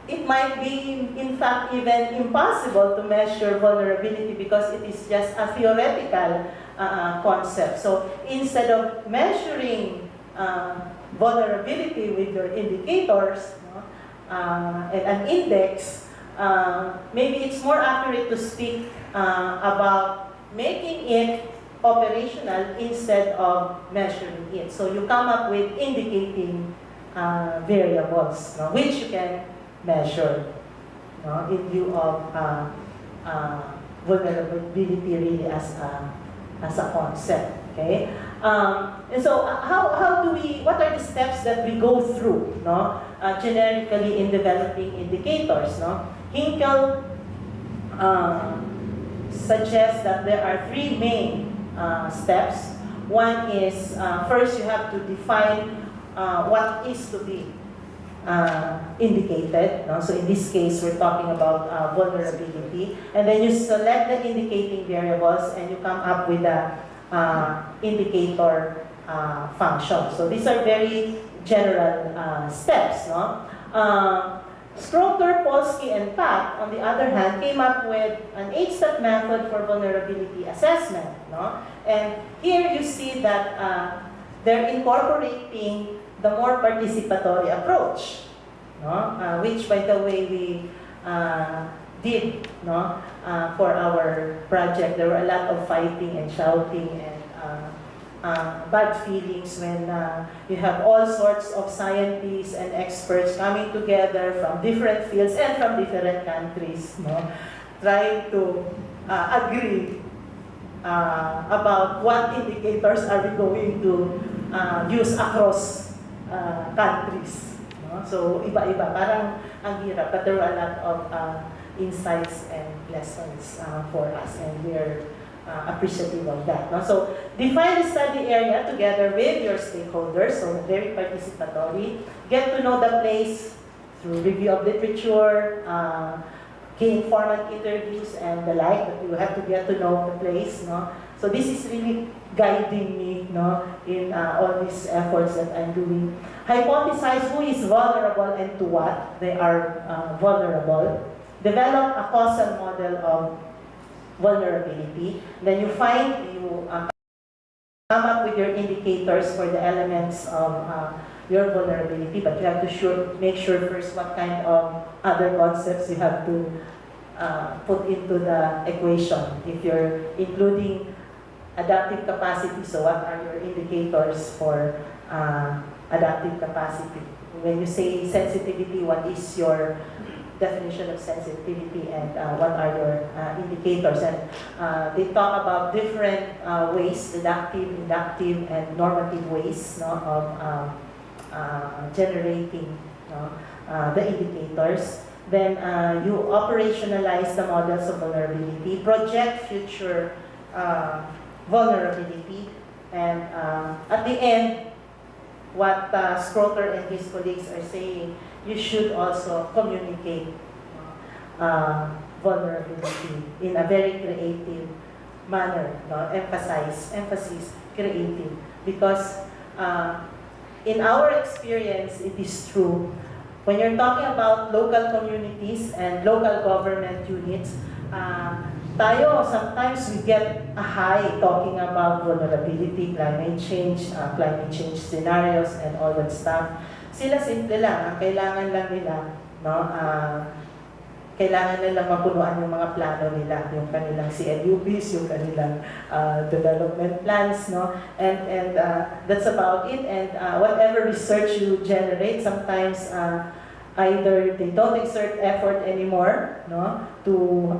it might be, in fact, even impossible to measure vulnerability because it is just a theoretical concept. So instead of measuring vulnerability with your indicators, no, and an index, maybe it's more accurate to speak about making it operational instead of measuring it. So you come up with indicating variables, no, which you can measure, no, in view of vulnerability really as a concept. Okay, and so how do we? What are the steps that we go through, no, generically in developing indicators, no? Hinkel suggests that there are three main steps. One is first you have to define what is to be indicated. No? So in this case, we're talking about vulnerability. And then you select the indicating variables and you come up with the indicator function. So these are very general steps. No? Stroker, Polsky, and Pak, on the other hand, came up with an 8-step method for vulnerability assessment. No? And here you see that they're incorporating the more participatory approach, no? Which, by the way, we did, no? For our project. There were a lot of fighting and shouting and bad feelings when you have all sorts of scientists and experts coming together from different fields and from different countries, no? Trying to agree about what indicators are we going to use across countries. No? So, iba-iba. Parang ang hirap. But there were a lot of insights and lessons for us. And we're appreciative of that. No? So, define the study area together with your stakeholders. So, very participatory. Get to know the place through review of literature, gain formal interviews, and the like. But you have to get to know the place. No? So, this is really guiding me, no, in all these efforts that I'm doing. Hypothesize who is vulnerable and to what they are vulnerable. Develop a causal model of vulnerability. Then you come up with your indicators for the elements of your vulnerability, but you have to make sure first what kind of other concepts you have to put into the equation. If you're including adaptive capacity, so what are your indicators for adaptive capacity? When you say sensitivity, what is your definition of sensitivity, and what are your indicators? And they talk about different ways, deductive, inductive, and normative ways, no, of generating, no, the indicators. Then you operationalize the models of vulnerability, project future vulnerability, and at the end, what Scroter and his colleagues are saying, you should also communicate vulnerability in a very creative manner, no? Emphasis creative, because in our experience, it is true, when you're talking about local communities and local government units, sometimes we get a high talking about vulnerability, climate change scenarios, and all that stuff. Sila simple lang, ang kailangan lang nila, no, kailangan nilang mapunuan yung mga plano nila, yung kanilang CLUPs, yung kanilang development plans, no, and that's about it. And whatever research you generate, sometimes either they don't exert effort anymore, no, to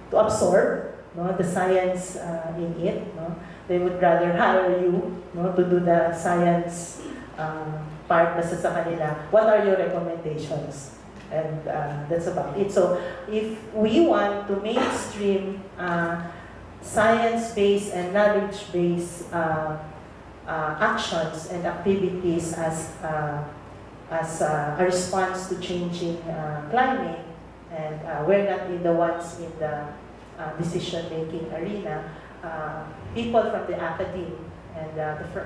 absorb, no, the science in it, no. They would rather hire you, no, to do the science part na sa kanila. What are your recommendations? And that's about it. So if we want to mainstream science-based and knowledge-based actions and activities as a response to changing climate, and we're not the ones in the decision-making arena, people from the academe and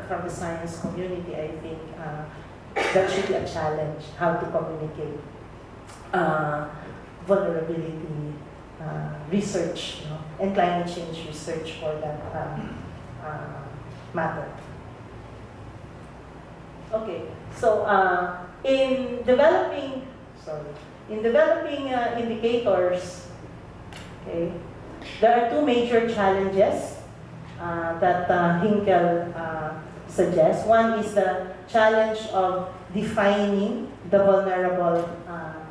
from the science community, I think that should be a challenge, how to communicate vulnerability research, you know, and climate change research for that matter. Okay, so in developing indicators, okay, there are two major challenges that Hinkel suggests. One is the challenge of defining the vulnerable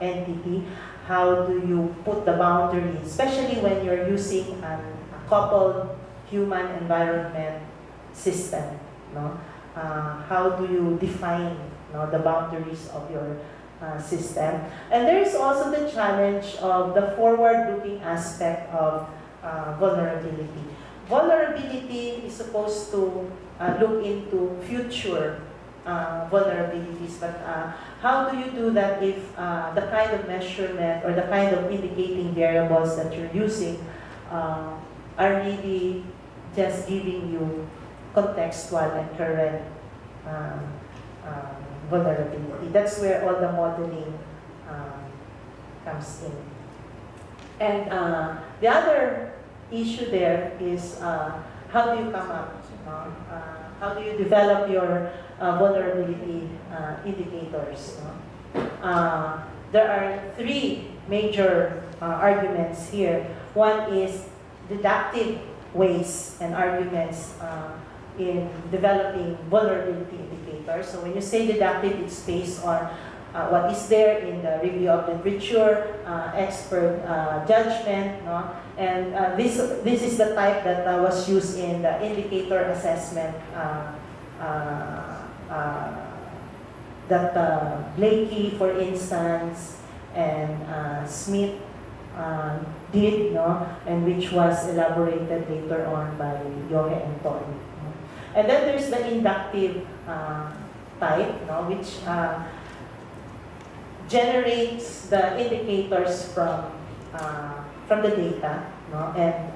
entity. How do you put the boundaries, especially when you're using a coupled human environment system, no? How do you define, no, the boundaries of your system? And there is also the challenge of the forward-looking aspect of vulnerability. Vulnerability is supposed to look into future vulnerabilities, but how do you do that if the kind of measurement or the kind of indicating variables that you're using are really just giving you contextual and current vulnerability? That's where all the modeling comes in. And the other issue there is how do you come up? How do you develop your vulnerability indicators? There are three major arguments here. One is deductive ways and arguments in developing vulnerability indicators. So when you say deductive, it's based on what is there in the review of literature, expert judgment, no? And this is the type that was used in the indicator assessment that Blakey, for instance, and Smith did, no? And which was elaborated later on by Yohe and Toy. No? And then there's the inductive type, no? Which generates the indicators from the data, no? And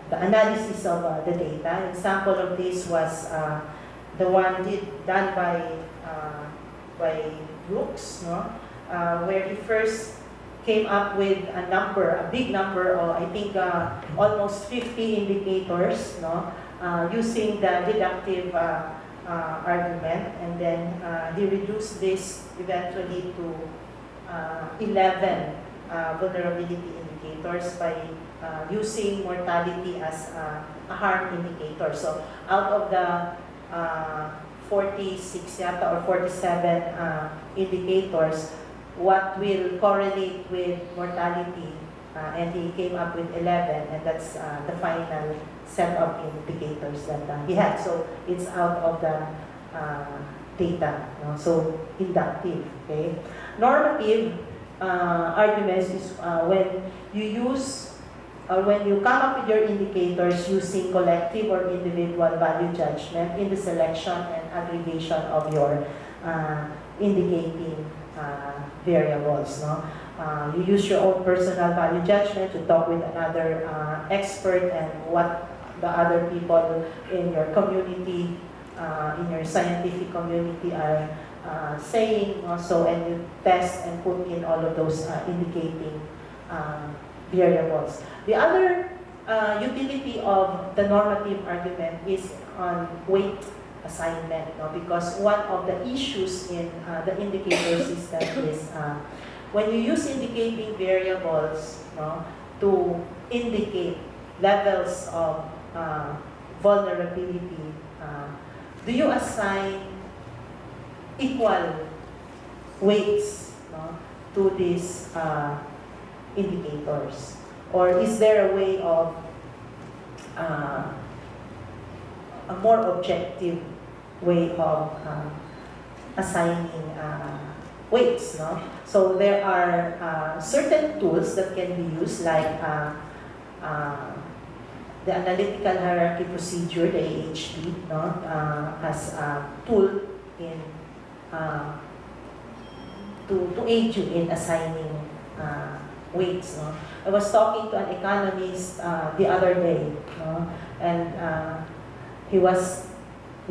the analysis of the data. An example of this was the one done by Brooks, no? Where he first came up with a number, a big number, of I think almost 50 indicators, no, using the deductive argument, and then he reduced this eventually to 11 vulnerability indicators by using mortality as a harm indicator. So out of the 46 yata or 47 indicators, what will correlate with mortality, and he came up with 11, and that's the final set of indicators that he had. So it's out of the data, no? So inductive, okay? Normative arguments is when you use or when you come up with your indicators using collective or individual value judgment in the selection and aggregation of your indicating variables. No? You use your own personal value judgment to talk with another expert and what the other people in your community, in your scientific community are saying also, and you test and put in all of those indicating variables. The other utility of the normative argument is on weight assignment, no? Because one of the issues in the indicator system is when you use indicating variables, no, to indicate levels of vulnerability, do you assign equal weights, no, to these indicators? Or is there a way of a more objective way of assigning weights? No? So there are certain tools that can be used, like the analytical hierarchy procedure, the AHP, no? As a tool in to aid you in assigning weights. No? I was talking to an economist the other day, no? And we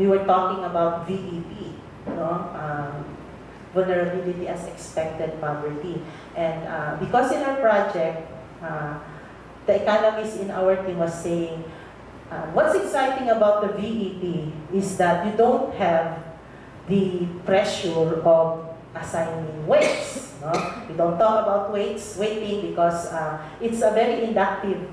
were talking about VEP, no? Vulnerability as expected poverty. And because in our project, the economist in our team was saying, what's exciting about the VEP is that you don't have the pressure of assigning weights. No? We don't talk about weighting because it's a very inductive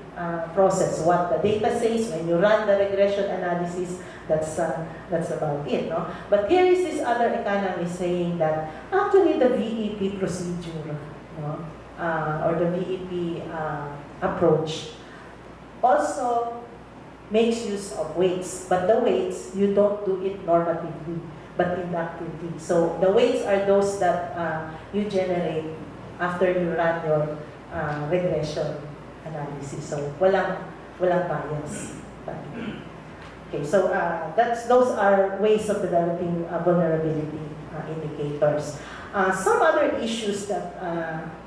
process. What the data says, when you run the regression analysis, that's about it. No? But here is this other economist saying that actually the VEP procedure, no? Or the VEP approach also makes use of weights, but the weights, you don't do it normatively, but inductively. So the weights are those that you generate after you run your regression analysis. So walang bias. Okay, so those are ways of developing vulnerability indicators. Some other issues that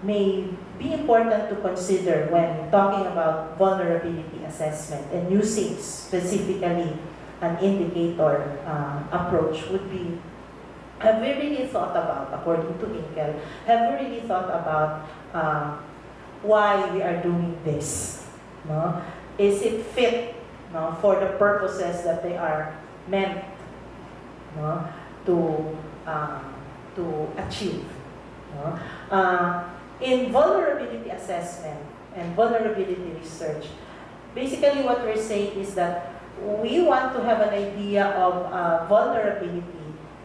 may be important to consider when talking about vulnerability assessment and using specifically an indicator approach would be, have we really thought about, according to Inkel, have we really thought about why we are doing this? No? Is it fit, no, for the purposes that they are meant, no, to achieve? No? In vulnerability assessment and vulnerability research, basically what we're saying is that we want to have an idea of vulnerability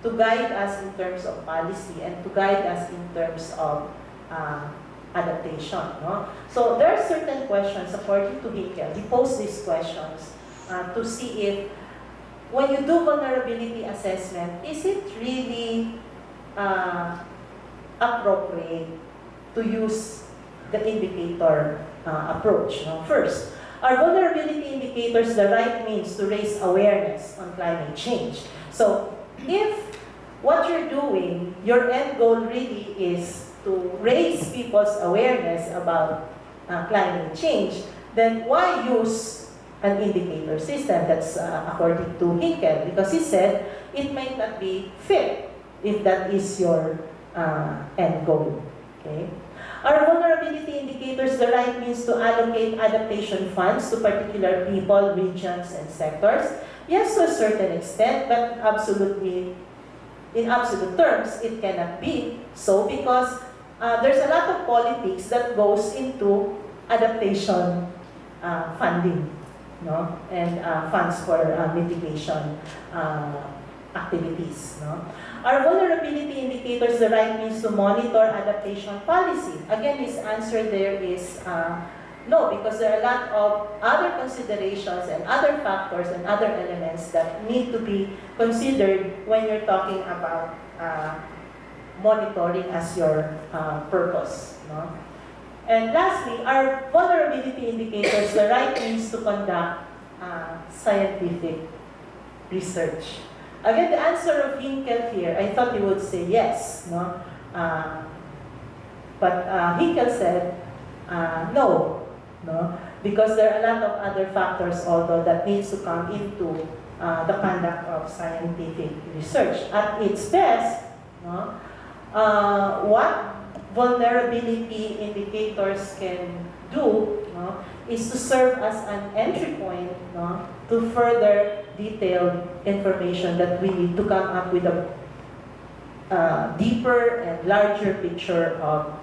to guide us in terms of policy and to guide us in terms of adaptation. No? So there are certain questions, according to Hinkel. He posed these questions to see if, when you do vulnerability assessment, is it really appropriate to use the indicator approach? No? First, are vulnerability indicators the right means to raise awareness on climate change? So if what you're doing, your end goal really is to raise people's awareness about climate change, then why use an indicator system? That's according to Hinkel, because he said it may not be fit if that is your end goal. Okay. Are vulnerability indicators the right means to allocate adaptation funds to particular people, regions, and sectors? Yes, to a certain extent, but absolutely, in absolute terms, it cannot be so because there's a lot of politics that goes into adaptation funding, no, and funds for mitigation activities. No? Are vulnerability indicators the right means to monitor adaptation policy? Again, his answer there is no, because there are a lot of other considerations and other factors and other elements that need to be considered when you're talking about monitoring as your purpose. No? And lastly, are vulnerability indicators the right means to conduct scientific research? Again, the answer of Hinkel here, I thought he would say yes, no? But Hinkel said no, no, because there are a lot of other factors also that needs to come into the conduct of scientific research. At its best, no, what vulnerability indicators can do, no, is to serve as an entry point, no, to further detailed information that we need to come up with a deeper and larger picture of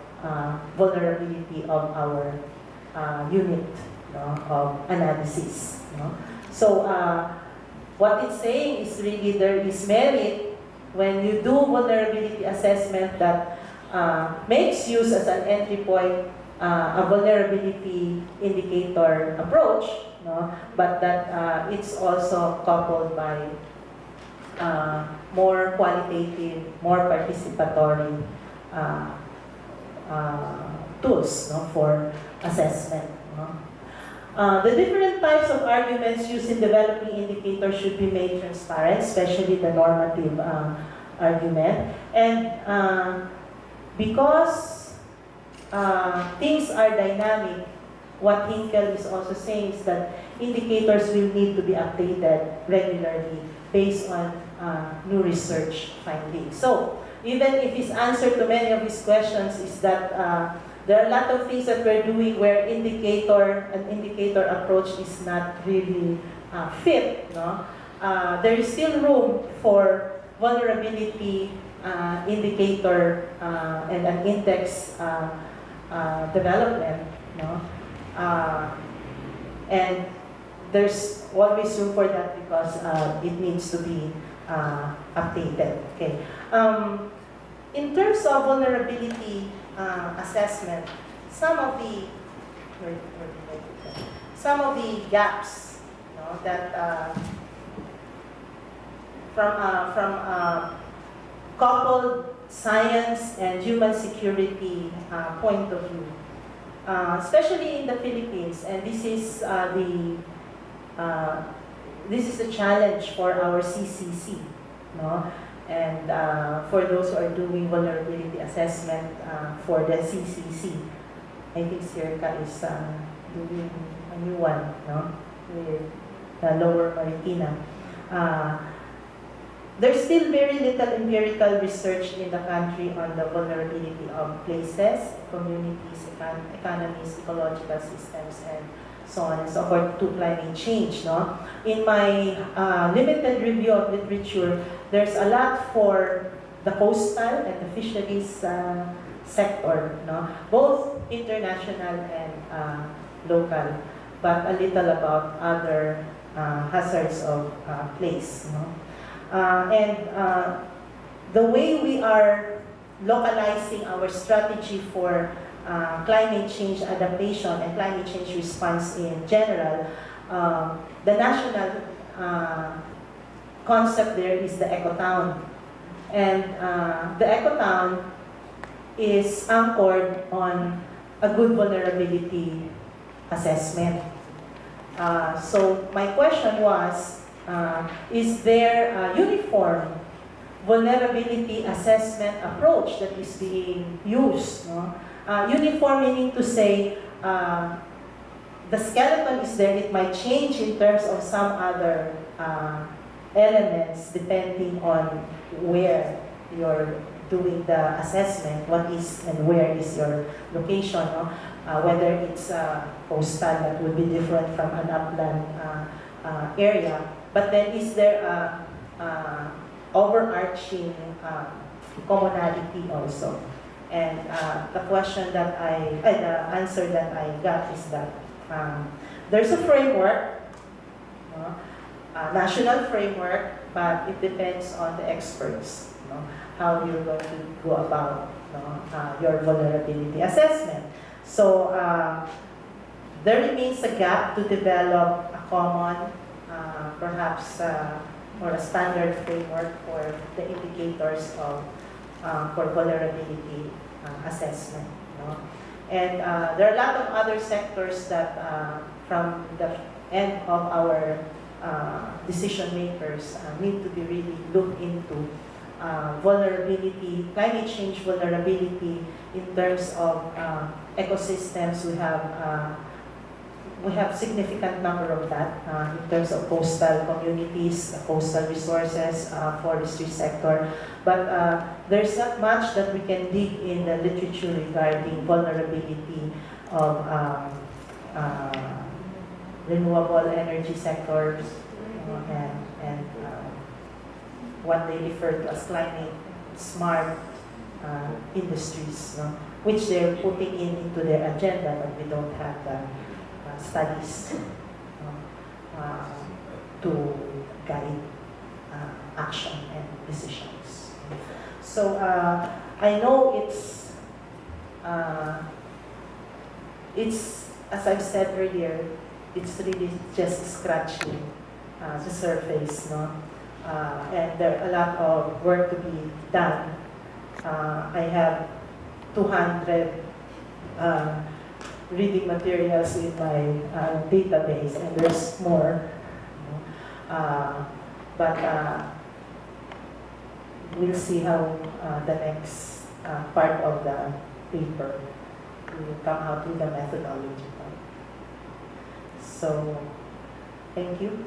vulnerability of our unit, no, of analysis. No? So what it's saying is really there is merit when you do vulnerability assessment that makes use as an entry point a vulnerability indicator approach, no? But that it's also coupled by more qualitative, more participatory tools, no, for assessment. No? The different types of arguments used in developing indicators should be made transparent, especially the normative argument. And because things are dynamic, what Hinkel is also saying is that indicators will need to be updated regularly based on new research findings. So even if his answer to many of his questions is that there are a lot of things that we're doing where an indicator approach is not really fit, no? There is still room for vulnerability indicator and an index development, no? And there's always room for that because it needs to be updated. Okay. In terms of vulnerability assessment, some of the gaps, you know, that from coupled science and human security point of view, especially in the Philippines, and this is the challenge for our CCC, no? And for those who are doing vulnerability assessment for the CCC, I think CIRCA is doing a new one, no? With the Lower Marikina. There's still very little empirical research in the country on the vulnerability of places, communities, economies, ecological systems, and so on and so forth to climate change. No? In my limited review of literature, there's a lot for the coastal and the fisheries sector, no? Both international and local, but a little about other hazards of place. No? And the way we are localizing our strategy for climate change adaptation and climate change response in general, the national concept there is the ecotown. And the ecotown is anchored on a good vulnerability assessment. So my question was, is there a uniform vulnerability assessment approach that is being used? No? Uniform meaning to say the skeleton is there, it might change in terms of some other elements depending on where you're doing the assessment, what is and where is your location, no? Whether it's coastal, that would be different from an upland area. But then is there a overarching commonality also? And the answer that I got is that there's a framework, a national framework, but it depends on the experts, how you're going to go about your vulnerability assessment. So there remains a gap to develop a common, perhaps, or a standard framework for the indicators of for vulnerability assessment. And there are a lot of other sectors that, from the end of our decision makers, need to be really looked into. Vulnerability, climate change vulnerability in terms of ecosystems. We have significant number of that in terms of coastal communities, coastal resources, forestry sector. But there's not much that we can dig in the literature regarding vulnerability of renewable energy sectors and what they refer to as climate smart industries, which they're putting into their agenda, but we don't have the studies to guide action and decisions. So I know it's as I've said earlier, it's really just scratching the surface, and there are a lot of work to be done. I have 200 reading materials in my database, and there's more. But we'll see how the next part of the paper will come out with the methodology. So, thank you.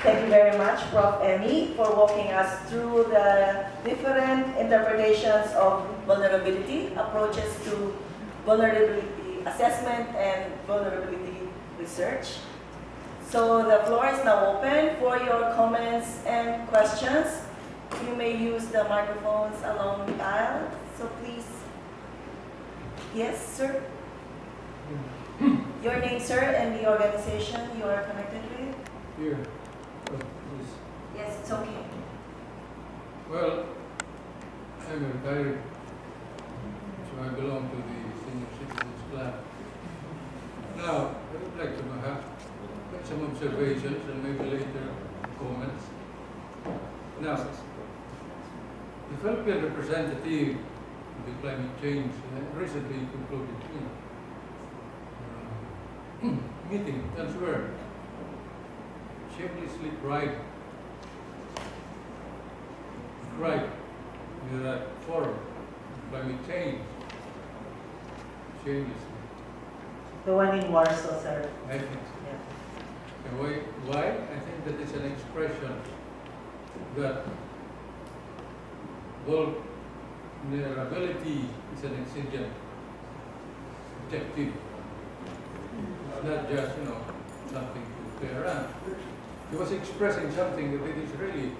Thank you very much, Prof. Emmy, for walking us through the different interpretations of vulnerability, approaches to vulnerability assessment and vulnerability research. So the floor is now open for your comments and questions. You may use the microphones along the aisle, so please. Yes, sir? Your name, sir, and the organization you are connected with? Here. Yes, it's okay. Well, I'm retired, so I belong to the Senior Citizens Club. Now, I would like to make some observations and maybe later comments. Now, the Philippine representative of the climate change recently concluded meeting elsewhere. Shamelessly cried in that forum, climate change. Shamelessly. The one in Warsaw, sir. I think so. Yeah. And why? I think that is an expression that vulnerability is an exigent objective. It's not just, something to play around. He was expressing something that it is really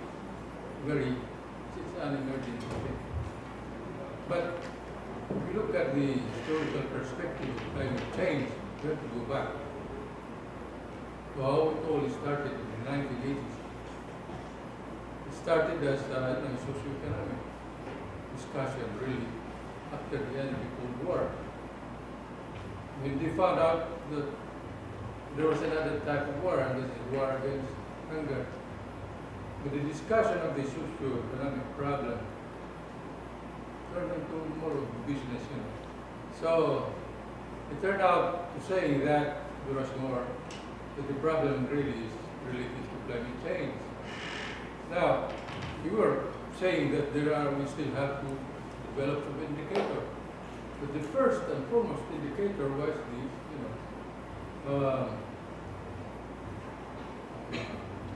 it's an emerging thing. But if you look at the historical perspective of climate change, you have to go back to how it all started in the 1980s. It started as a socioeconomic discussion, really, after the end of the Cold War. When they found out that there was another type of war, and this is war against hunger. But the discussion of the socio-economic problem turned into more of a business, So it turned out to say that there was more, that the problem really is related to climate change. Now, you were saying that we still have to develop some indicator. But the first and foremost indicator was the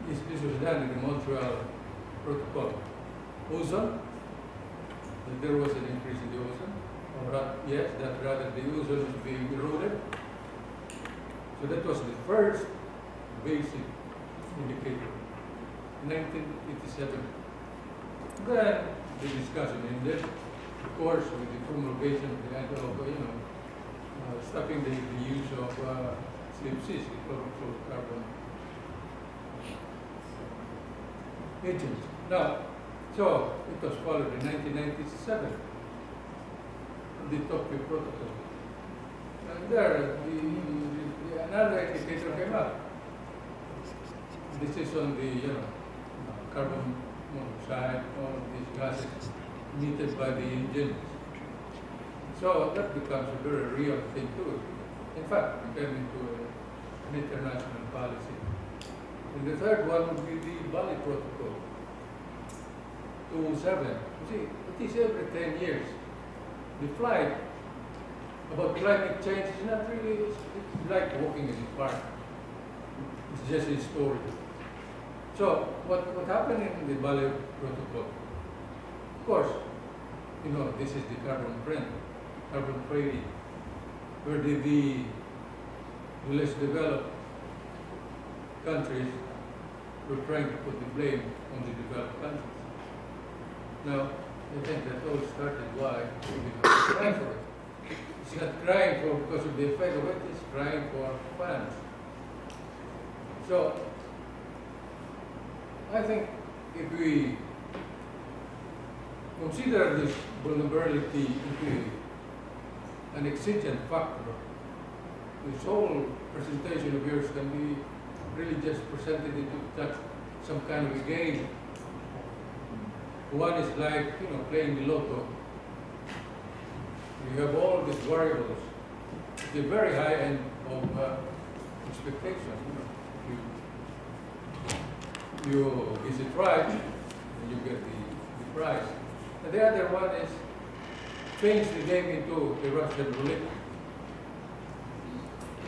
this was done in the Montreal Protocol. Ozone, that there was an increase in the ozone. Yes, that rather the ozone was being eroded. So that was the first basic indicator, 1987. Then the discussion ended, of course, with the promulgation of the stopping the use of CFCs, the chlorofluorocarbon agents. Now, so it was followed in 1997, the Tokyo Protocol. And there, another indicator came up. This is on the carbon monoxide, all of these gases emitted by the engines. So that becomes a very real thing too. In fact, it came into an international policy. And the third one would be the Bali Protocol, 2007. You see, it is every 10 years. The flight about climate change is not really, it's like walking in the park. It's just a story. So what happened in the Bali Protocol? Of course, this is the carbon trading, where the less developed countries were trying to put the blame on the developed countries. Now, I think that all started why we are crying for it. It's not crying for because of the effect of it, it's crying for funds. So, I think if we consider this vulnerability into an exigent factor, this whole presentation of yours can be really just presented into that some kind of a game. One is like, playing the lotto. You have all these variables, the very high end of expectations. You is it right, and you get the prize. And the other one is change the game into a Russian roulette.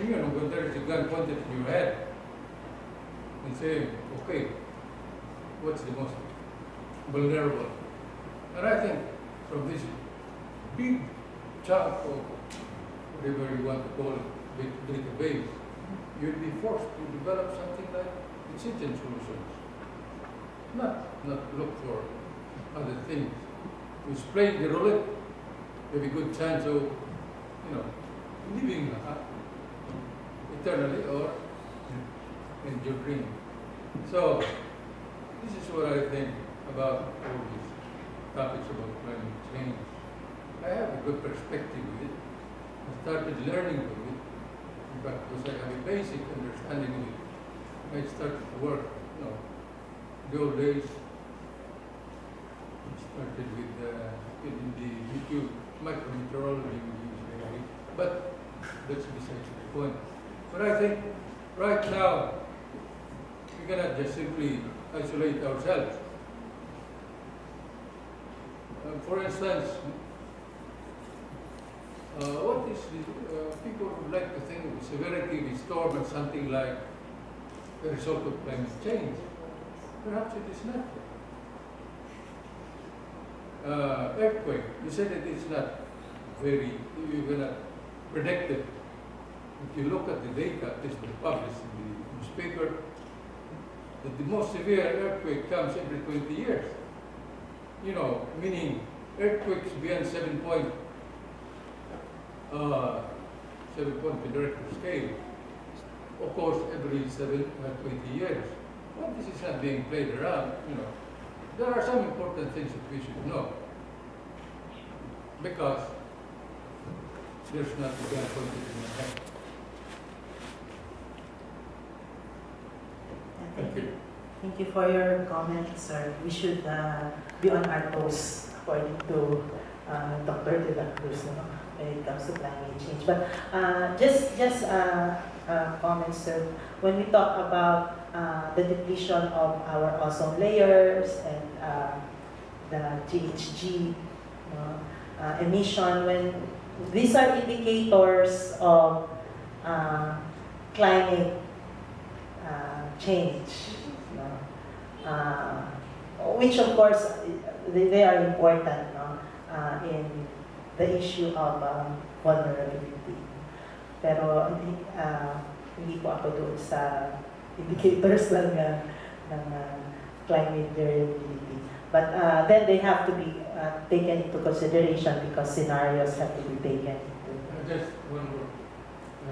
And when there is a gun pointed in your head, and saying, okay, what's the most vulnerable? And I think from this big chunk of whatever you want to call it, database, you'll be forced to develop something like exigent solutions. Not look for other things. Who's playing the roulette, you have a good chance of, living eternally or enduring. So, this is what I think about all these topics about climate change. I have a good perspective with it. I started learning with it. In fact, because I have a basic understanding of it. I started to work, the old days. I started with in the YouTube micrometeorology, but that's besides the point. But I think right now we cannot just simply isolate ourselves. For instance, what is the, people would like to think of the severity of the storm as something like a result of climate change. Perhaps it is not. Earthquake, you said it is not very, you cannot predict it. If you look at the data that has been published in the newspaper, that the most severe earthquake comes every 20 years. Meaning earthquakes beyond 7 point the Richter scale. Of course, every 20 years. Well, this is not being played around, There are some important things that we should know. Because there's not a gun pointed in my head. Thank you. Thank you for your comments, sir. We should be on our toes, according to Dr. De La Cruz, when it comes to climate change. But just comments, sir. When we talk about the depletion of our ozone layers and the GHG emission, when these are indicators of climate change. no? Which of course they are important, no? In the issue of vulnerability. Pero hindi po ako doon sa indicators lang ng climate variability. But then they have to be taken into consideration because scenarios have to be taken into. Just one more.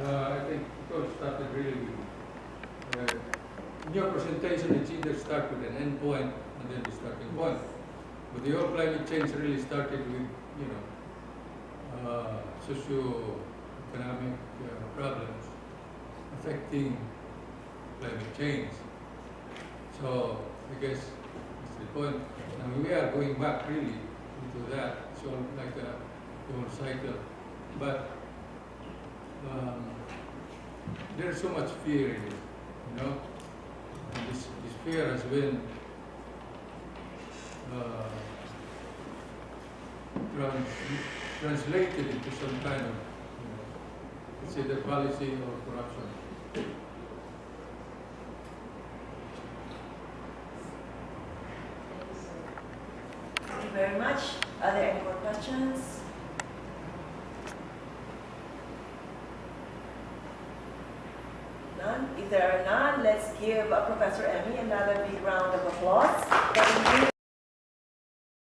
I think it all started really with, in your presentation, it's either start with an end point and then the starting point. But the whole climate change really started with, socio-economic problems affecting climate change. So I guess that's the point. Now we are going back really into that. So like the whole cycle. But there's so much fear in it, And this fear has been translated into some kind of, let's say, the policy or corruption. Thank you very much. Are there any more questions? None? If there are none, let's give Professor Emmy another big round of applause.